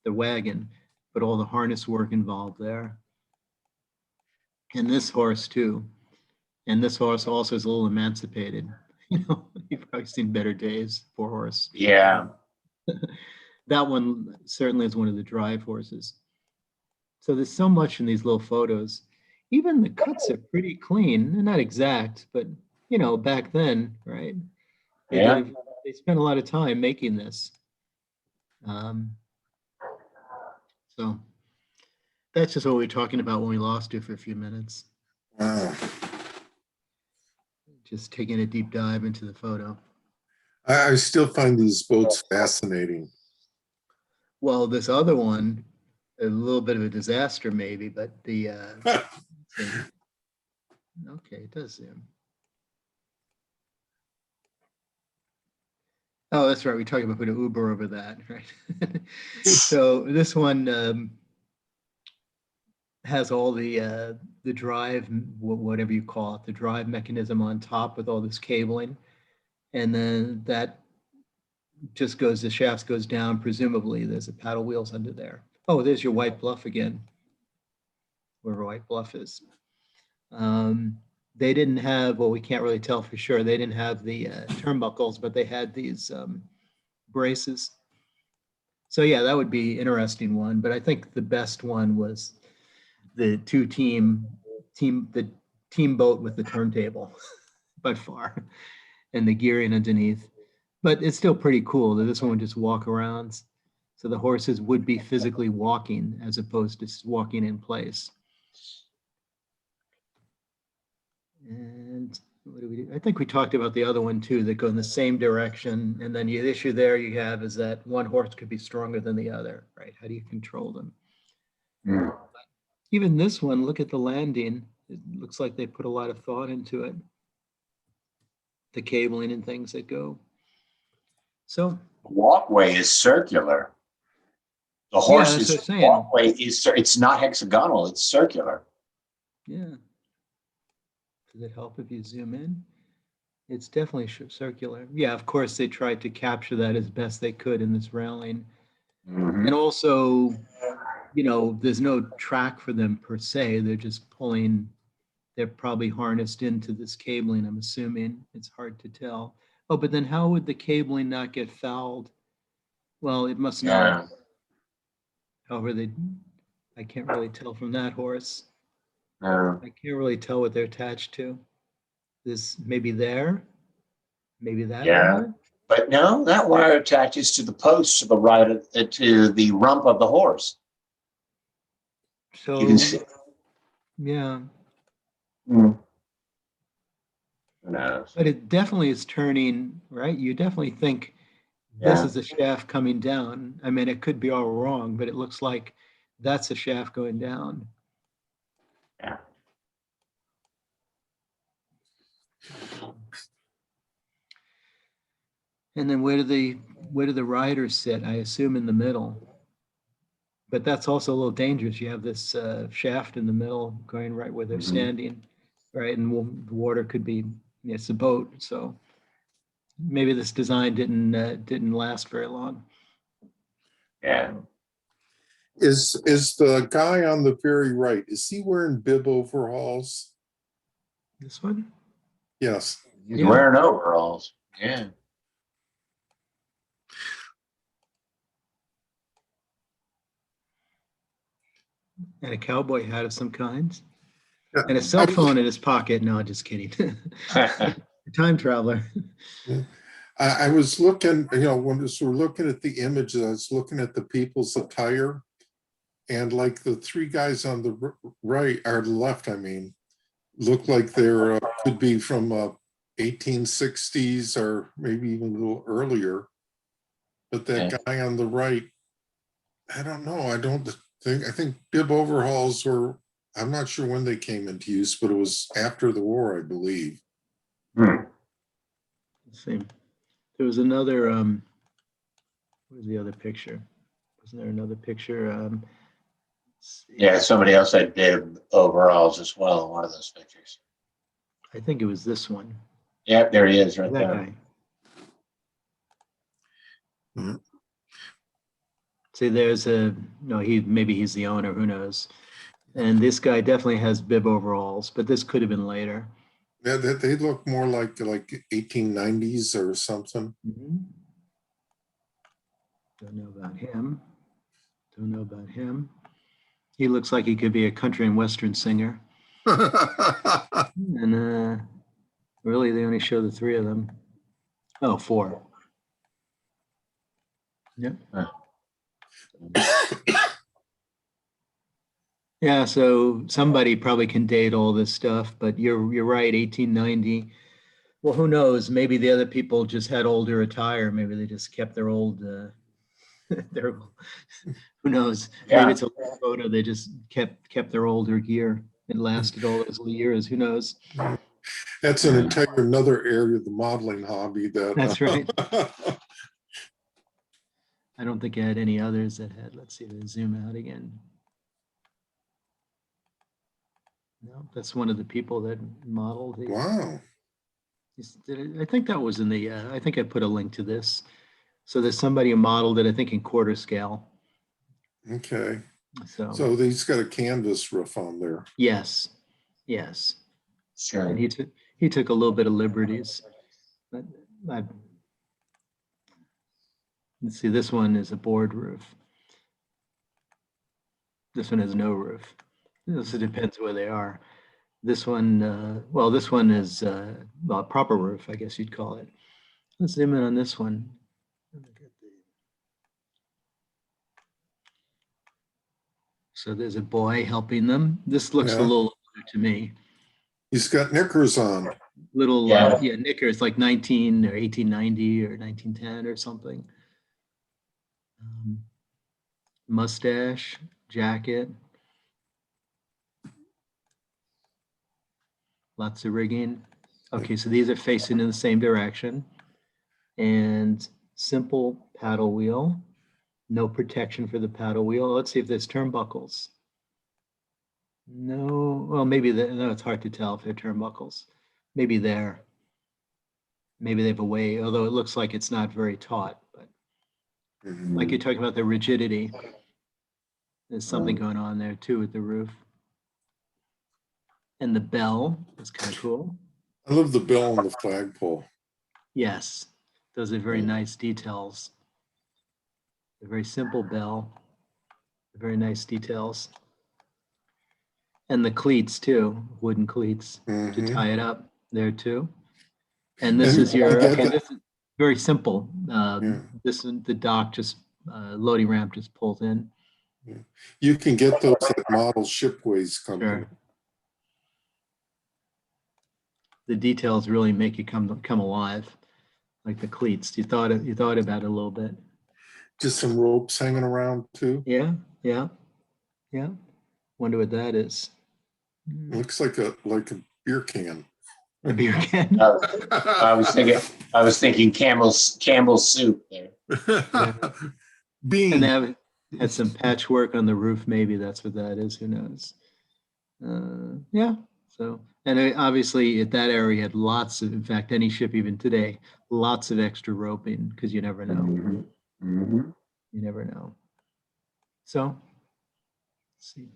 wagon, but all the harness work involved there. And this horse too. And this horse also is a little emancipated. You know, you've probably seen better days, poor horse. Yeah. That one certainly is one of the drive horses. So there's so much in these little photos. Even the cuts are pretty clean. They're not exact, but you know, back then, right? They spent a lot of time making this. So that's just what we were talking about when we lost you for a few minutes. Just taking a deep dive into the photo. I still find these boats fascinating. Well, this other one, a little bit of a disaster maybe, but the, okay, it does zoom. Oh, that's right. We talked about putting Uber over that, right? So this one has all the drive, whatever you call it, the drive mechanism on top with all this cabling. And then that just goes, the shafts goes down. Presumably there's a paddle wheels under there. Oh, there's your White Bluff again, wherever White Bluff is. they didn't have, well, we can't really tell for sure. They didn't have the turnbuckles, but they had these braces. So yeah, that would be interesting one. But I think the best one was the the team boat with the turntable by far, and the gearing underneath. But it's still pretty cool that this one would just walk around. So the horses would be physically walking as opposed to just walking in place. And what do we do? I think we talked about the other one too, that go in the same direction. And then the issue there you have is that one horse could be stronger than the other, right? How do you control them? Mm. Even this one, look at the landing. It looks like they put a lot of thought into it. The cabling and things that go. So The walkway is circular. The yeah, that's what I'm horse's saying. walkway it's not hexagonal, it's circular. Yeah. Does it help if you zoom in? It's definitely circular. Yeah, of course, they tried to capture that as best they could in this railing. Mhm. And also, you know, there's no track for them per se. They're just pulling, they're probably harnessed into this cabling, I'm assuming. It's hard to tell. Oh, but then how would the cabling not get fouled? Well, it must not. Yeah. However, I can't really tell from that horse. No. I can't really tell what they're attached to. This maybe there, maybe that Yeah. wire. But no, that wire attaches to the post to the right of, to the rump of the horse. So You can see. yeah, Mm. Who knows? but it definitely is turning, right? You definitely think this Yeah. is a shaft coming down. I mean, it could be all wrong, but it looks like that's a shaft going down. Yeah. And then where do the riders sit? I assume in the middle. But that's also a little dangerous. You have this shaft in the middle going right where they're Mhm. standing, right? And the water could be, it's a boat, so maybe this design didn't last very long. Yeah. Is the guy on the very right, is he wearing bib overalls? This one? Yes. He's Yeah. wearing overalls. Yeah. And a cowboy hat of some kind. Yeah. And a cell phone in his pocket. No, just kidding. A time traveler. I was looking, you know, when we're looking at the images, I was looking at the people's attire, and like the three guys on the right or the left, I mean, look like they're could be from 1860s or maybe even a little earlier. But that Yeah. guy on the right, I don't know. I think bib overhauls were, I'm not sure when they came into use, but it was after the war, I believe. Hmm. Let's see. There was another, what was the other picture? Wasn't there another picture? Let's see. Yeah, somebody else had bib overalls as well in one of those pictures. I think it was this one. Yep, there he is right That there. guy. Mhm. See, there's no, maybe he's the owner, who knows? And this guy definitely has bib overalls, but this could have been later. Yeah, they look more like 1890s or something. Mhm. Don't know about him. Don't know about him. He looks like he could be a country and western singer. And really, they only show the three of them. Oh, four. Yep. Yeah, so somebody probably can date all this stuff, but you're right, 1890. Well, who knows? Maybe the other people just had older attire. Maybe they just kept their old, their, who knows? Yeah. Maybe it's a photo. They just kept their older gear. It lasted all those years. Who knows? That's an entire another area of the modeling hobby. That's right. I don't think I had any others that had. Let's see. They zoom out again. No, that's one of the people that modeled. Wow. I think that was in the. I think I put a link to this. So there's somebody who modeled it. I think in quarter scale. Okay. So So he's got a canvas roof on there. yes, yes. Sure. And he took a little bit of liberties. But let's see, this one is a board roof. This one has no roof. This depends where they are. This one, well, this one is well, a proper roof, I guess you'd call it. Let's zoom in on this one. So there's a boy helping them. This looks a little older to me. He's got knickers on. Little, Yeah. knickers, like 19 or 1890 or 1910 or something. Mustache, jacket. Lots of rigging. Okay, so these are facing in the same direction. And simple paddle wheel. No protection for the paddle wheel. Let's see if there's turnbuckles. No, well, maybe no, it's hard to tell if they're turnbuckles. Maybe there. Maybe they have a way, although it looks like it's not very taut, but like you're talking about the rigidity. There's something going on there too with the roof. And the bell is kind of cool. I love the bell on the flagpole. Yes, those are very nice details. A very simple bell, very nice details. And the cleats too, wooden cleats to tie it up there too. And this is your, okay, this is very simple. This is the dock, just loading ramp just pulled in. You can get those at Model Shipways company. Sure. The details really make you come alive, like the cleats. You thought about it a little bit. Just some ropes hanging around too. Yeah. Wonder what that is. Looks like a beer can. A beer can. I was thinking Campbell's soup there. Bean. And they had some patchwork on the roof. Maybe that's what that is. Who knows? Yeah. So, and obviously at that area had lots of, in fact, any ship even today, lots of extra roping because you never know. You never know. So, let's see.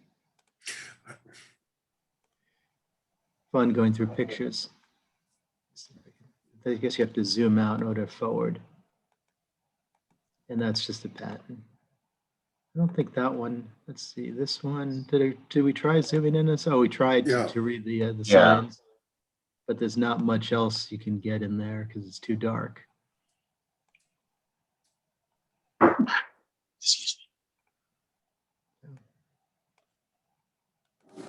Fun going through pictures. I guess you have to zoom out in order to forward. And that's just a pattern. I don't think that one, let's see, this one, did we try zooming in this? Oh, we tried to read the signs, but there's not much else you can get in there because it's too dark. Excuse me.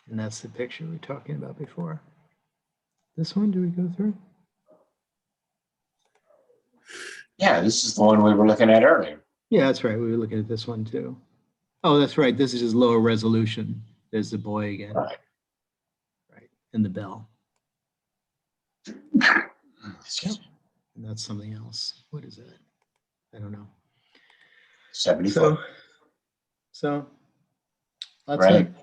And that's the picture we were talking about before. This one, do we go through? Yeah, this is the one we were looking at earlier. Yeah, that's right. We were looking at this one too. Oh, that's right. This is just lower resolution. There's the boy again. Right. Right. And the bell. Excuse me. And that's something else. What is that? I don't know. 74. So that's Right. it.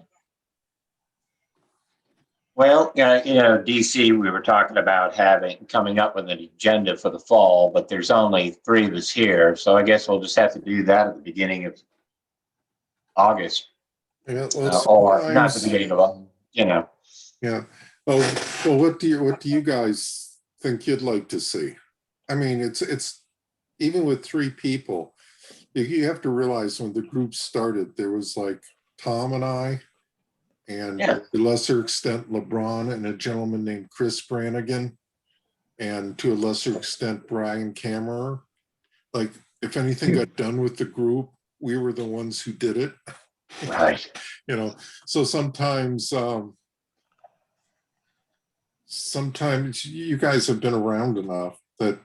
Well, DC, we were talking about coming up with an agenda for the fall, but there's only 3 of us here. So I guess we'll just have to do that at the beginning of August. Yeah, well, Or not the beginning of, Yeah. Well, what do you guys think you'd like to see? I mean, it's even with 3 people, you have to realize when the group started, there was like Tom and I, and to a lesser extent, LeBron and a gentleman named Chris Brannigan, and to a lesser extent, Brian Kammerer. Like, if anything got done with the group, we were the ones who did it. right. So sometimes you guys have been around enough that,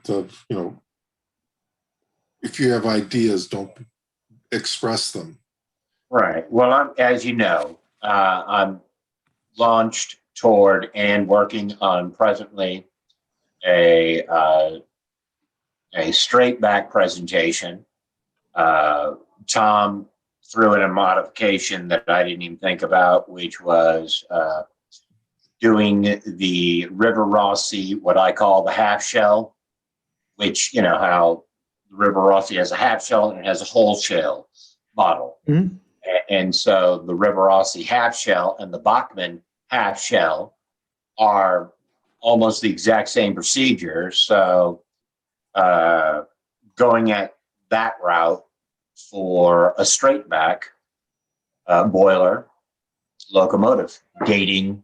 if you have ideas, don't express them. Right. Well, as you know, I'm launched toward and working on presently a straight back presentation. Tom threw in a modification that I didn't even think about, which was doing the River Rossi, what I call the half shell, which, how the River Rossi has a half shell and it has a whole shell model. And so the River Rossi half shell and the Bachmann half shell are almost the exact same procedure. So going at that route for a straight back boiler locomotive, gating,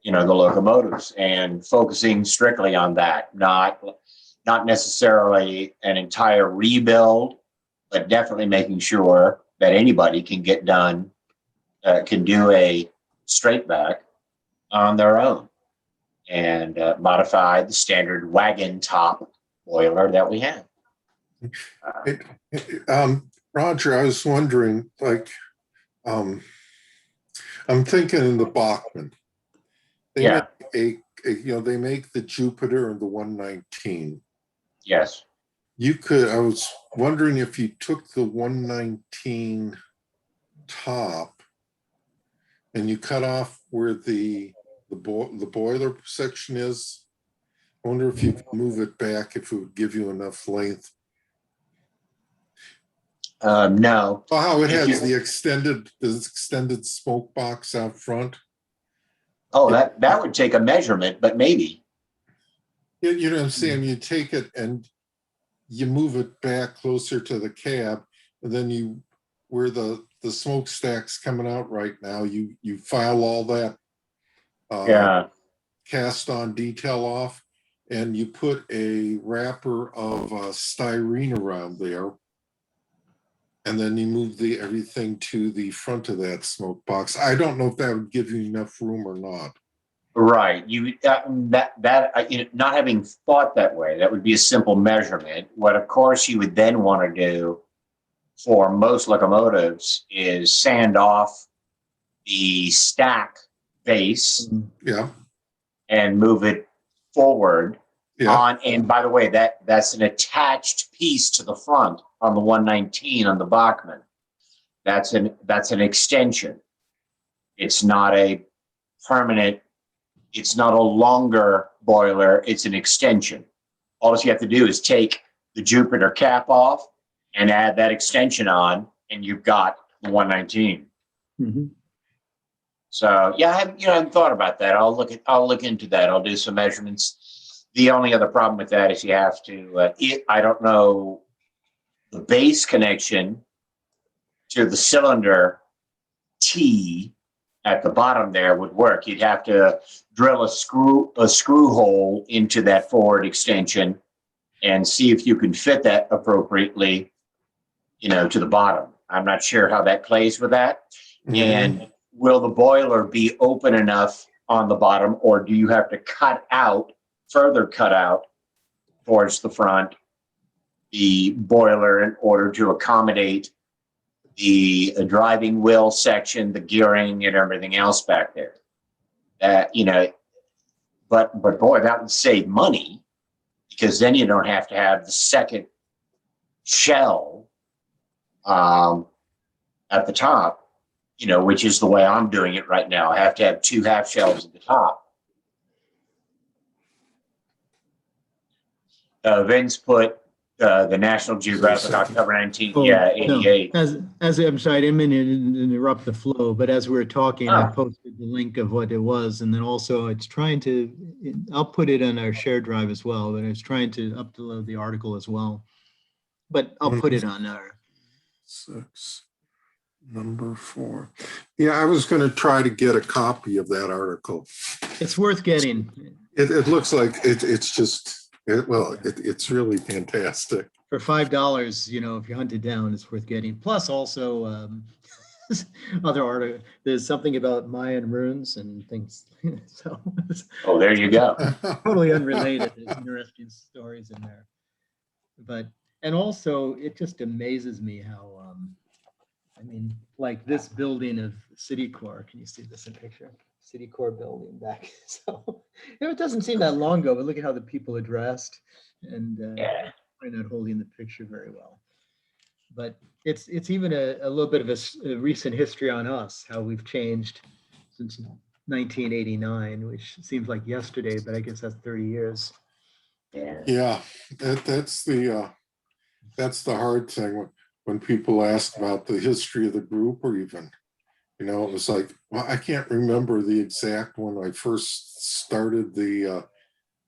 the locomotives and focusing strictly on that, not necessarily an entire rebuild, but definitely making sure that anybody can get done, can do a straight back on their own and modify the standard wagon top boiler that we have. Roger, I was wondering, like, I'm thinking in the Bachmann. They Yeah. make they make the Jupiter and the 119. Yes. I was wondering if you took the 119 top and you cut off where the boiler section is. I wonder if you could move it back, if it would give you enough length. No. Oh, how it has the extended smoke box out front. Oh, that would take a measurement, but maybe. You know what I'm saying? You take it and you move it back closer to the cab, and then where the smokestack's coming out right now, you file all that cast on detail off, and you put a wrapper of styrene around there, and then you move everything to the front of that smoke box. I don't know if that would give you enough room or not. Right. Not having thought that way, that would be a simple measurement. What, of course, you would then want to do for most locomotives is sand off the stack base, and move it forward. And by the way, that's an attached piece to the front on the 119 on the Bachmann. That's an extension. It's not a permanent. It's not a longer boiler. It's an extension. All you have to do is take the Jupiter cap off and add that extension on, and you've got the 119. Mm-hmm. So yeah, I haven't thought about that. I'll look into that. I'll do some measurements. The only other problem with that is you have to. I don't know the base connection to the cylinder T at the bottom there would work. You'd have to drill a screw hole into that forward extension and see if you can fit that appropriately, to the bottom. I'm not sure how that plays with that. Mm-hmm. And will the boiler be open enough on the bottom, or do you have to further cut out towards the front the boiler in order to accommodate the driving wheel section, the gearing, and everything else back there? But boy, that would save money, because then you don't have to have the second shell at the top, which is the way I'm doing it right now. I have to have 2 half shells at the top. Vince put the National Geographic October 1988. As I'm sorry, I didn't mean to interrupt the flow, but as we were talking, I posted the link of what it was, and then also I'll put it on our shared drive as well, but I was trying to upload the article as well, but I'll put it on our 6, number 4. Yeah, I was going to try to get a copy of that article. It's worth getting. It looks like it's just. It's really fantastic. For $5, if you hunt it down, it's worth getting. Plus, also other article. There's something about Mayan runes and things. So. Oh, there you go. Totally unrelated. There's interesting stories in there. And also, it just amazes me how. Like this building of Citicorp. Can you see this in picture? Citicorp building back. So it doesn't seem that long ago, but look at how the people are dressed, and probably not holding the picture very well. But it's even a little bit of a recent history on us, how we've changed since 1989, which seems like yesterday, but I guess that's 30 years. Yeah, that's the hard thing when people ask about the history of the group, or even You know, it was like, well, I can't remember the exact when I first started the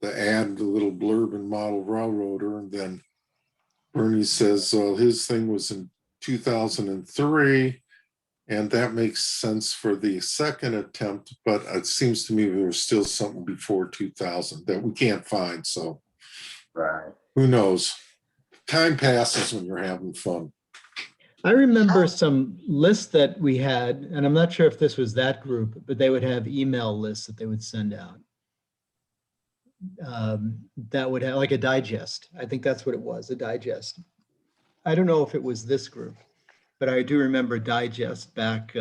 ad, the little blurb in Model Railroader, and then Bernie says his thing was in 2003, and that makes sense for the second attempt, but it seems to me there was still something before 2000 that we can't find, so Right. who knows? Time passes when you're having fun. I remember some lists that we had, and I'm not sure if this was that group, but they would have email lists that they would send out. That would have like a digest. I think that's what it was, a digest. I don't know if it was this group, but I do remember digest back,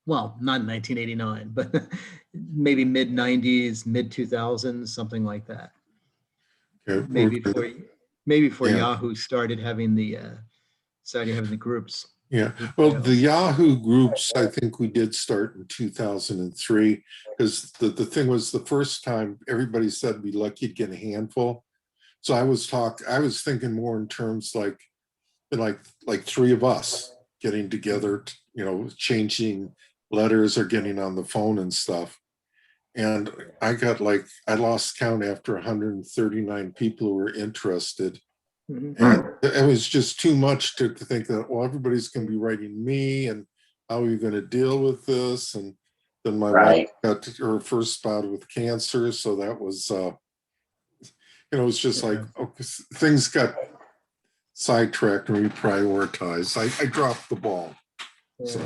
well, not 1989, but maybe mid 90s, mid 2000s, something like that. Okay, Maybe before Yeah. Yahoo started having the groups. Yeah, well, the Yahoo groups, I think we did start in 2003, because the thing was, the first time everybody said we'd be lucky to get a handful. So I was thinking more in terms like three of us getting together, you know, changing letters or getting on the phone and stuff. And I lost count after 139 people who were interested. Mhm. And it was just too much to think that, well, everybody's going to be writing me, and how are you going to deal with this? And then my wife got her first bout with cancer. So that was, you know, it's just like, things got sidetracked and reprioritized. I dropped the ball. So.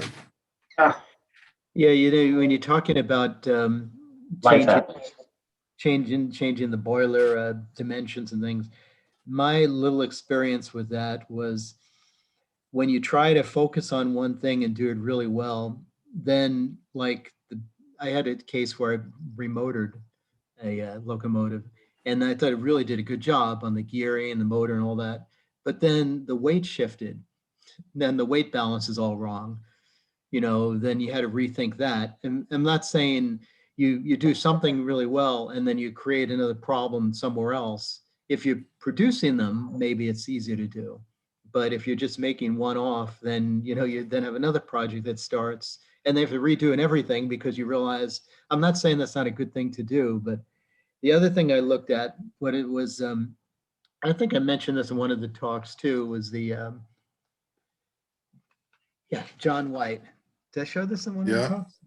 Yeah, you know, when you're talking about changing the boiler dimensions and things, my little experience with that was when you try to focus on one thing and do it really well, then I had a case where I remotored a locomotive, and I thought it really did a good job on the gearing and the motor and all that. But then the weight shifted, then the weight balance is all wrong. You know, then you had to rethink that. And I'm not saying you do something really well and then you create another problem somewhere else. If you're producing them, maybe it's easier to do. But if you're just making one off, then, you know, you then have another project that starts and they have to redo everything because you realize, I'm not saying that's not a good thing to do, but the other thing I looked at, what it was, I think I mentioned this in one of the talks too, was the, John White. Did I show this in one of the talks?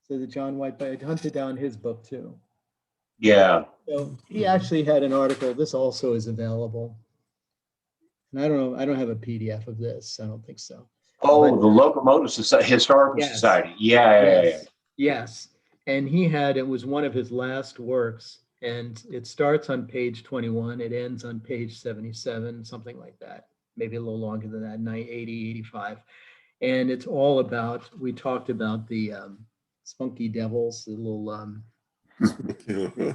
So the John White, but I hunted down his book too. Yeah. So he actually had an article. This also is available. And I don't know, I don't have a PDF of this. I don't think so. Oh, the Locomotive Society, Historical Society. Yeah. Yes. And it was one of his last works. And it starts on page 21. It ends on page 77, something like that. Maybe a little longer than that, 80, 85. And it's all about, we talked about the spunky devils, the little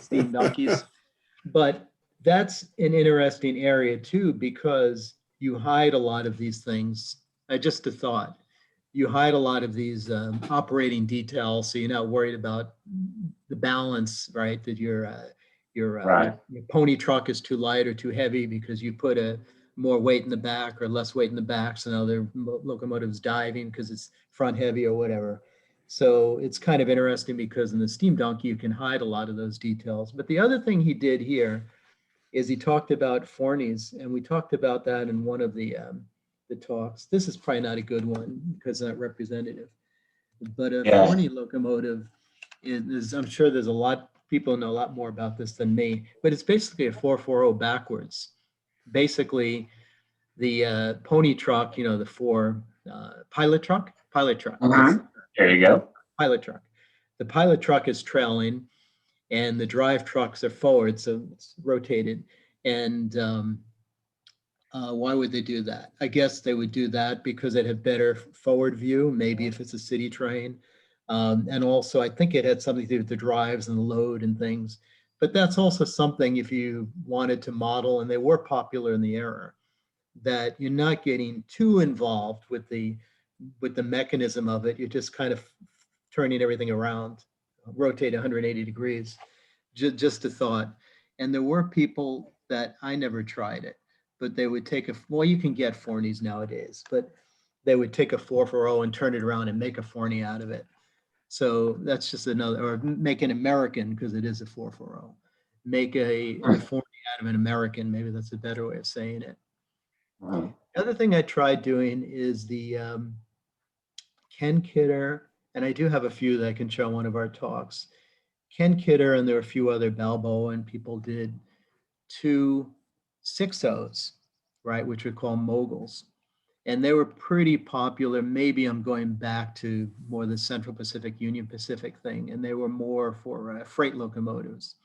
steam donkeys. But that's an interesting area too, because you hide a lot of these things. Just a thought, you hide a lot of these operating details, so you're not worried about the balance, right? That your pony truck is too light or too heavy because you put a more weight in the back or less weight in the back. So now their locomotive's diving because it's front heavy or whatever. So it's kind of interesting because in the steam donkey, you can hide a lot of those details. But the other thing he did here is he talked about Forneys, and we talked about that in one of the talks. This is probably not a good one because it's not representative, but a Forney locomotive is, I'm sure there's a lot, people know a lot more about this than me, but it's basically a 440 backwards. Basically, the pony truck, you know, the pilot truck. There you go. Pilot truck. The pilot truck is trailing, and the drive trucks are forward, so it's rotated. And why would they do that? I guess they would do that because they'd have better forward view, maybe if it's a city train. And also, I think it had something to do with the drives and the load and things. But that's also something if you wanted to model, and they were popular in the era, that you're not getting too involved with the mechanism of it. You're just kind of turning everything around, rotate 180 degrees. Just a thought. And there were people that, I never tried it, but they would take well, you can get Forneys nowadays, but they would take a 440 and turn it around and make a Forney out of it. So that's just another, or make an American, because it is a 440. Make a Forney out of an American. Maybe that's a better way of saying it. Mhm. The other thing I tried doing is the Ken Kidder, and I do have a few that I can show one of our talks. Ken Kidder, and there were a few other Balboa and people did 2 6.0s, right, which we call moguls. And they were pretty popular. Maybe I'm going back to more the Central Pacific, Union Pacific thing, and they were more for freight locomotives.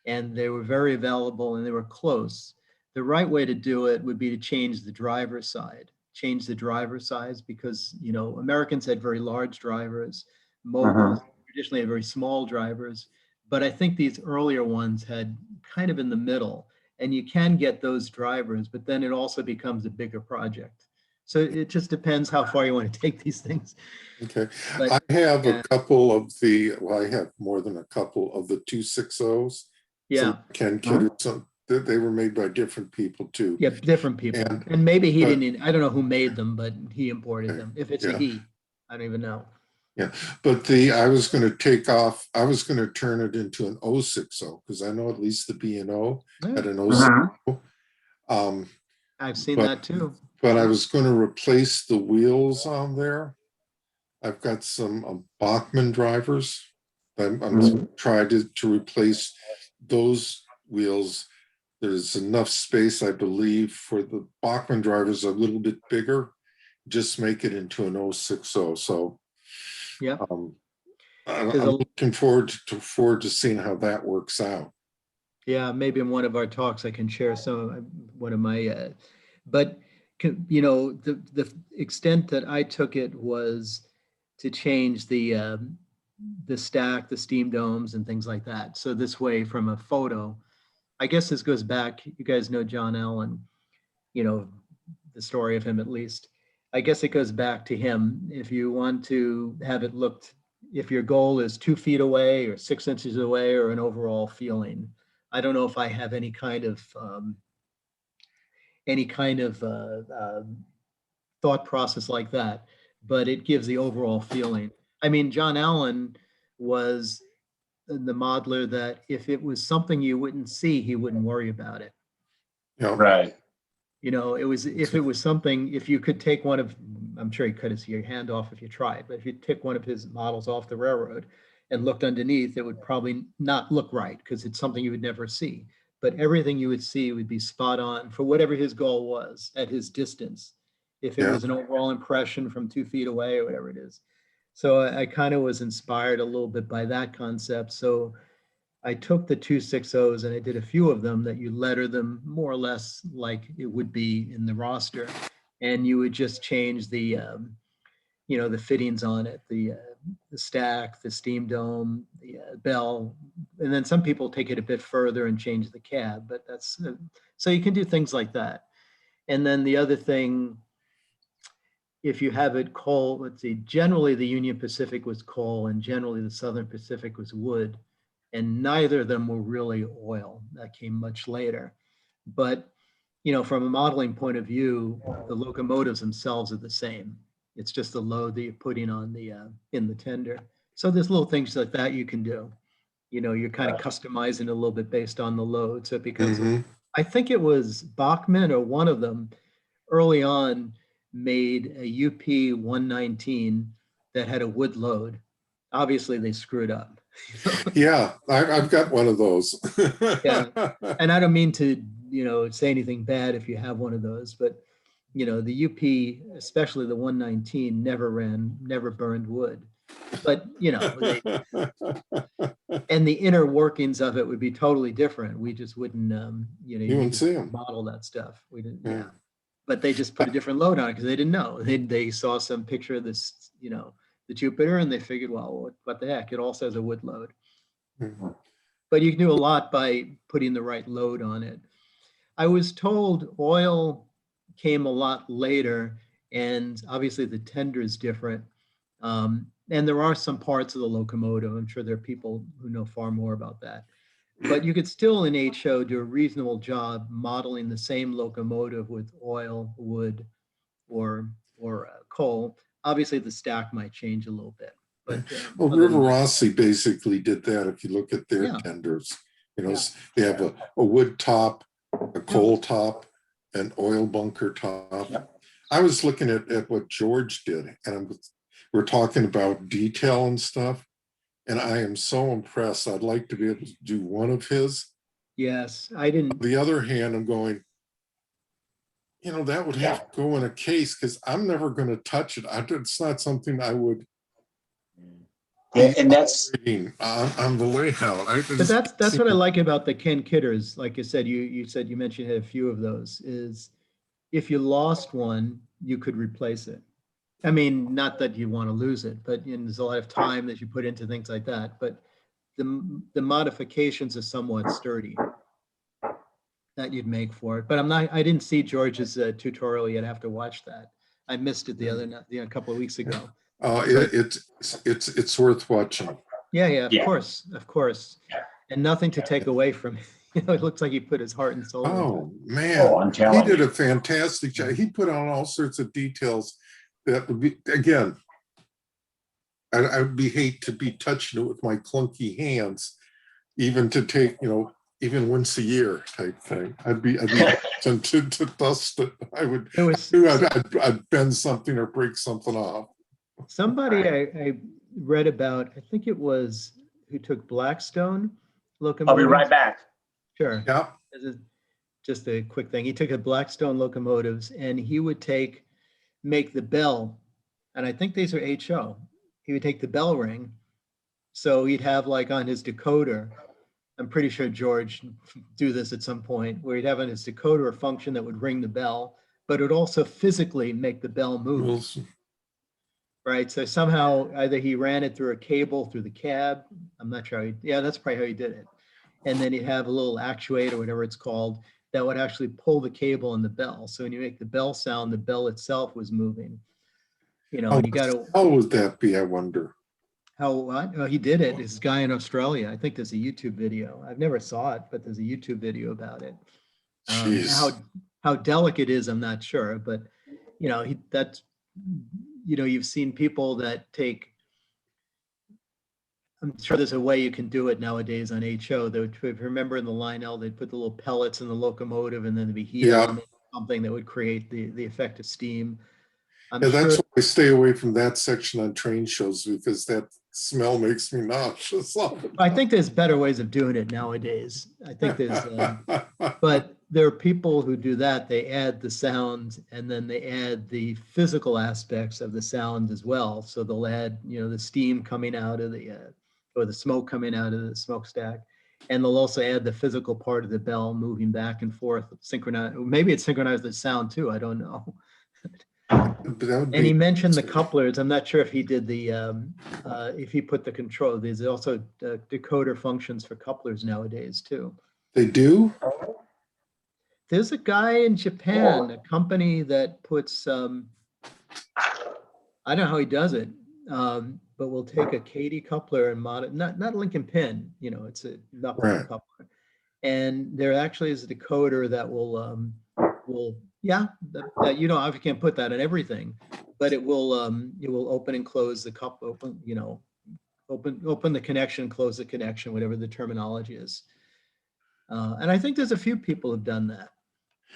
And they were very available and they were close. The right way to do it would be to change the driver's side, change the driver size, because, you know, Americans had very large drivers, moguls traditionally had very small drivers, but I think these earlier ones had kind of in the middle, and you can get those drivers, but then it also becomes a bigger project. So it just depends how far you want to take these things. Okay. But I have yeah. a couple of the, well, I have more than a couple of the 260s. Yeah, Some Ken Kidder, some, they were made by different people too. yeah, different people. And- And maybe he but- didn't, I don't know who made them, but he imported them. If it's a Yeah. he, I don't even know. Yeah, but I was going to take off, I was going to turn it into an 060, because I know at least the B&O had an 060. I've seen but- that too. But I was going to replace the wheels on there. I've got some Bachmann drivers. I'm trying to replace those wheels. There's enough space, I believe, for the Bachmann drivers a little bit bigger. Just make it into an 060. So Yeah. I'm There's a- looking forward to seeing how that works out. Yeah, maybe in one of our talks I can share some, one of my, but you know, the extent that I took it was to change the stack, the steam domes and things like that. So this way from a photo, I guess this goes back, you guys know John Allen, you know, the story of him at least. I guess it goes back to him. If you want to have it looked, if your goal is 2 feet away or 6 inches away or an overall feeling, I don't know if I have any kind of thought process like that, but it gives the overall feeling. I mean, John Allen was the modeler that if it was something you wouldn't see, he wouldn't worry about it. Yeah. Right. You know, it was, if it was something, if you could take one of, I'm sure you could have your hand off if you tried, but if you took one of his models off the railroad and looked underneath, it would probably not look right because it's something you would never see. But everything you would see would be spot on for whatever his goal was at his distance. If it was an overall impression from 2 feet away or whatever it is. So I kind of was inspired a little bit by that concept. So I took the 260s and I did a few of them that you letter them more or less like it would be in the roster. And you would just change the, you know, the fittings on it, the stack, the steam dome, the bell. And then some people take it a bit further and change the cab, but that's, so you can do things like that. And then the other thing, if you have it coal, let's see, generally the Union Pacific was coal and generally the Southern Pacific was wood. And neither of them were really oil. That came much later. But, you know, from a modeling point of view, the locomotives themselves are the same. It's just the load that you're putting on the in the tender. So there's little things like that you can do. You know, you're kind of customizing a little bit based on the load. So because I think it was Bachmann or one of them early on made a UP 119 that had a wood load. Obviously they screwed up. Yeah, I've got one of those. Yeah. And I don't mean to, you know, say anything bad if you have one of those, but you know, the UP, especially the 119, never burned wood. But you know, and the inner workings of it would be totally different. We just wouldn't, you know, You wouldn't see 'em. model that stuff. We didn't, Yeah. But they just put a different load on it because they didn't know. They saw some picture of this, you know, the Jupiter, and they figured, well, what the heck? It also has a wood load. But you can do a lot by putting the right load on it. I was told oil came a lot later, and obviously the tender is different. And there are some parts of the locomotive. I'm sure there are people who know far more about that. But you could still in HO do a reasonable job modeling the same locomotive with oil, wood, or or coal. Obviously, the stack might change a little bit. But Well, other River than that, Rossi basically did that. If you look at their Yeah. tenders, you know, Yeah. they have a wood top, a coal top, an oil bunker top. Yep. I was looking at what George did, and we're talking about detail and stuff, and I am so impressed. I'd like to be able to do one of his. yes, I didn't. On the other hand, I'm going, you know, that would have to go in a case because I'm never going to touch it. It's not something I would. Yeah, and that's On the layout. But that's what I like about the Ken Kidders. Like you said, you mentioned you had a few of those. Is if you lost one, you could replace it. I mean, not that you want to lose it, but there's a lot of time that you put into things like that. But the modifications are somewhat sturdy that you'd make for it. But I didn't see George's tutorial yet. I have to watch that. I missed it a couple of weeks ago. It's worth watching. Yeah, of Yeah. course. And nothing to take away from it. It looks like he put his heart and soul into it. Oh man, Oh, I'm telling he did you. a fantastic job. He put on all sorts of details that would be, again, I would be hate to be touching it with my clunky hands, even to take, you know, even once a year type thing. I'd be tempted to dust it. I'd bend something or break something off. Somebody I read about, I think it was who took Blackstone locomotives. I'll be right back. Sure. Yeah. This is just a quick thing. He took a Blackstone locomotives and he would make the bell, and I think these are HO. He would take the bell ring. So he'd have like on his decoder, I'm pretty sure George do this at some point, where he'd have on his decoder a function that would ring the bell, but it would also physically make the bell move. Wilson. Right. So somehow either he ran it through a cable through the cab. I'm not sure. That's probably how he did it. And then he'd have a little actuator, whatever it's called, that would actually pull the cable and the bell. So when you make the bell sound, the bell itself was moving. You know, and you got to. How would that be? I wonder. He did it. This guy in Australia. I think there's a YouTube video. I've never saw it, but there's a YouTube video about it. How delicate it is, I'm not sure, but you know, you've seen people that take. I'm sure there's a way you can do it nowadays on HO. If you remember in the Lionel, they'd put the little pellets in the locomotive and then there'd be heat on it, something that would create the effect of steam. That's why I stay away from that section on train shows, because that smell makes me nauseous. I think there's better ways of doing it nowadays. I think there's, but there are people who do that. They add the sound and then they add the physical aspects of the sound as well. So they'll add, the steam coming out of or the smoke coming out of the smokestack. And they'll also add the physical part of the bell moving back and forth, synchronized. Maybe it's synchronized the sound too. I don't know. And he mentioned the couplers. I'm not sure if he did if he put the control. There's also decoder functions for couplers nowadays too. They do? There's a guy in Japan, a company that puts, I don't know how he does it, but we'll take a Katy coupler and not Lincoln pin, it's a knuckle coupler. And there actually is a decoder that will that you obviously can't put that in everything, but it will open and close the coupler, open the connection, close the connection, whatever the terminology is. And I think there's a few people who've done that.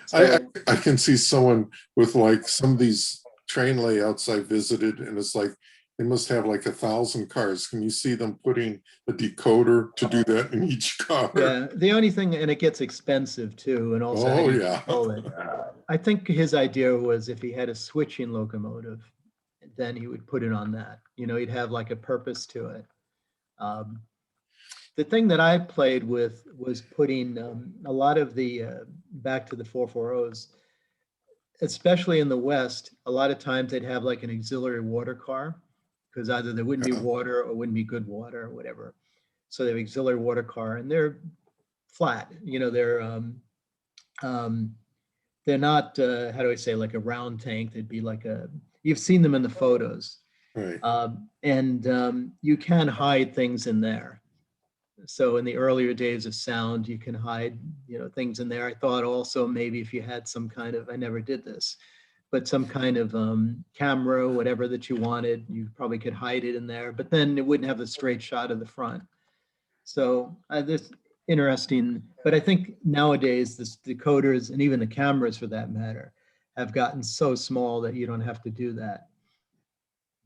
So, I can see someone with like some of these train layouts I visited, and it's like they must have like 1,000 cars. Can you see them putting a decoder to do that in each car? Yeah, the only thing, and it gets expensive too, and also I think his idea was if he had a switching locomotive, then he would put it on that. He'd have like a purpose to it. The thing that I played with was putting a lot of the back to the 440s, especially in the West. A lot of times they'd have like an auxiliary water car, because either there wouldn't be water or wouldn't be good water or whatever. So they have auxiliary water car, and they're flat. They're not how do I say, like a round tank. They'd be like you've seen them in the photos, right? And you can hide things in there. So in the earlier days of sound, you can hide, things in there. I thought also maybe if you had some kind of, I never did this, but some kind of camera, whatever that you wanted. You probably could hide it in there, but then it wouldn't have a straight shot of the front. So this interesting, but I think nowadays the decoders and even the cameras for that matter have gotten so small that you don't have to do that.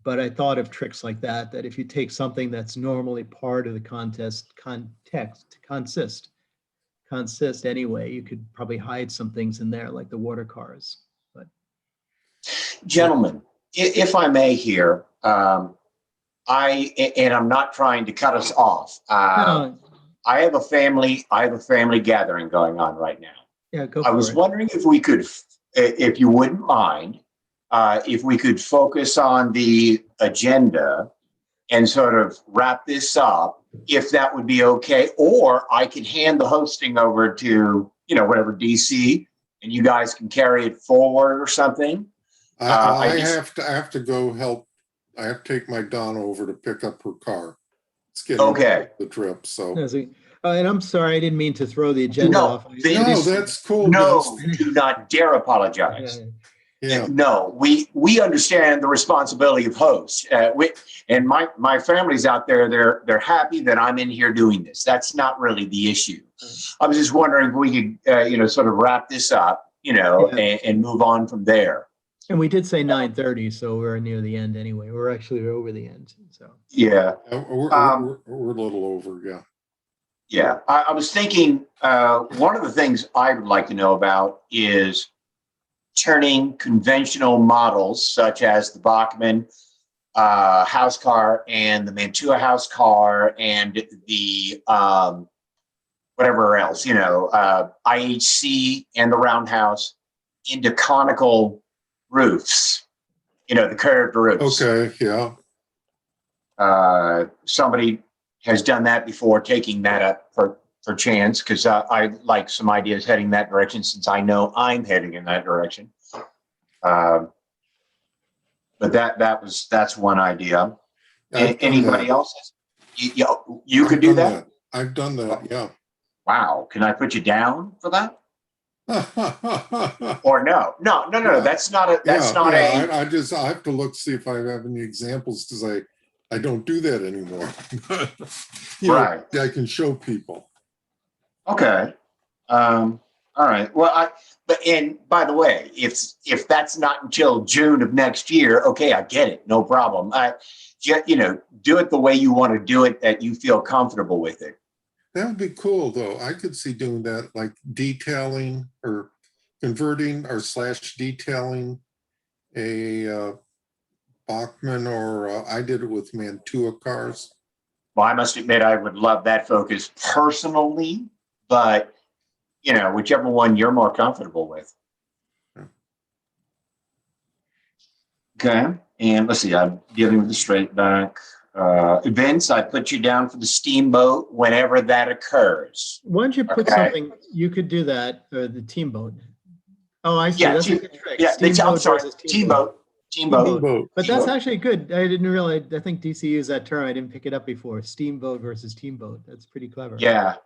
But I thought of tricks like that, that if you take something that's normally part of the consist anyway, you could probably hide some things in there like the water cars. But Gentlemen, if I may here, and I'm not trying to cut us off. no, I have a family gathering going on right now. yeah, go I for was it. wondering if we could, if you wouldn't mind, if we could focus on the agenda and sort of wrap this up, if that would be okay, or I could hand the hosting over to, whatever DC, and you guys can carry it forward or something. I have to go help. I have to take my Donna over to pick up her car. It's getting Okay. the trip. So No, and I'm sorry, I didn't mean to throw the agenda off. no, that's cool. No, Vince. do not dare apologize. Yeah. No, we understand the responsibility of hosts. And my family's out there. They're happy that I'm in here doing this. That's not really the issue. I was just wondering if we could, sort of wrap this up, and move on from there. And we did say 9:30, so we're near the end anyway. We're actually over the end. So Yeah. We're a little over. Yeah. Yeah. I was thinking one of the things I would like to know about is turning conventional models such as the Bachmann house car and the Mantua house car and the whatever else, IHC and the roundhouse into conical roofs, the curved roofs. Okay. Yeah. Somebody has done that before, taking that up for chance, because I like some ideas heading that direction, since I know I'm heading in that direction. But that's one idea. Anybody else? You could do that? I've done that. Yeah. Wow. Can I put you down for that? Or no? That's not a. I have to look, see if I have any examples, because I don't do that anymore. Right. I can show people. Okay. All right. Well, and by the way, if that's not until June of next year, okay, I get it. No problem. Do it the way you want to do it, that you feel comfortable with it. That would be cool, though. I could see doing that, like detailing or converting or / detailing a Bachmann, or I did it with Mantua cars. Well, I must admit, I would love that focus personally, but whichever one you're more comfortable with. Okay, and let's see. I'm dealing with the straight back. Vince, I put you down for the steamboat whenever that occurs. why don't you put something, you could do that, the teamboat. Oh, I see. That's a good trick. Yeah, I'm sorry, versus teamboat. But that's actually good. I didn't realize, I think DC used that term. I didn't pick it up before. Steamboat versus teamboat. That's pretty clever. Yeah.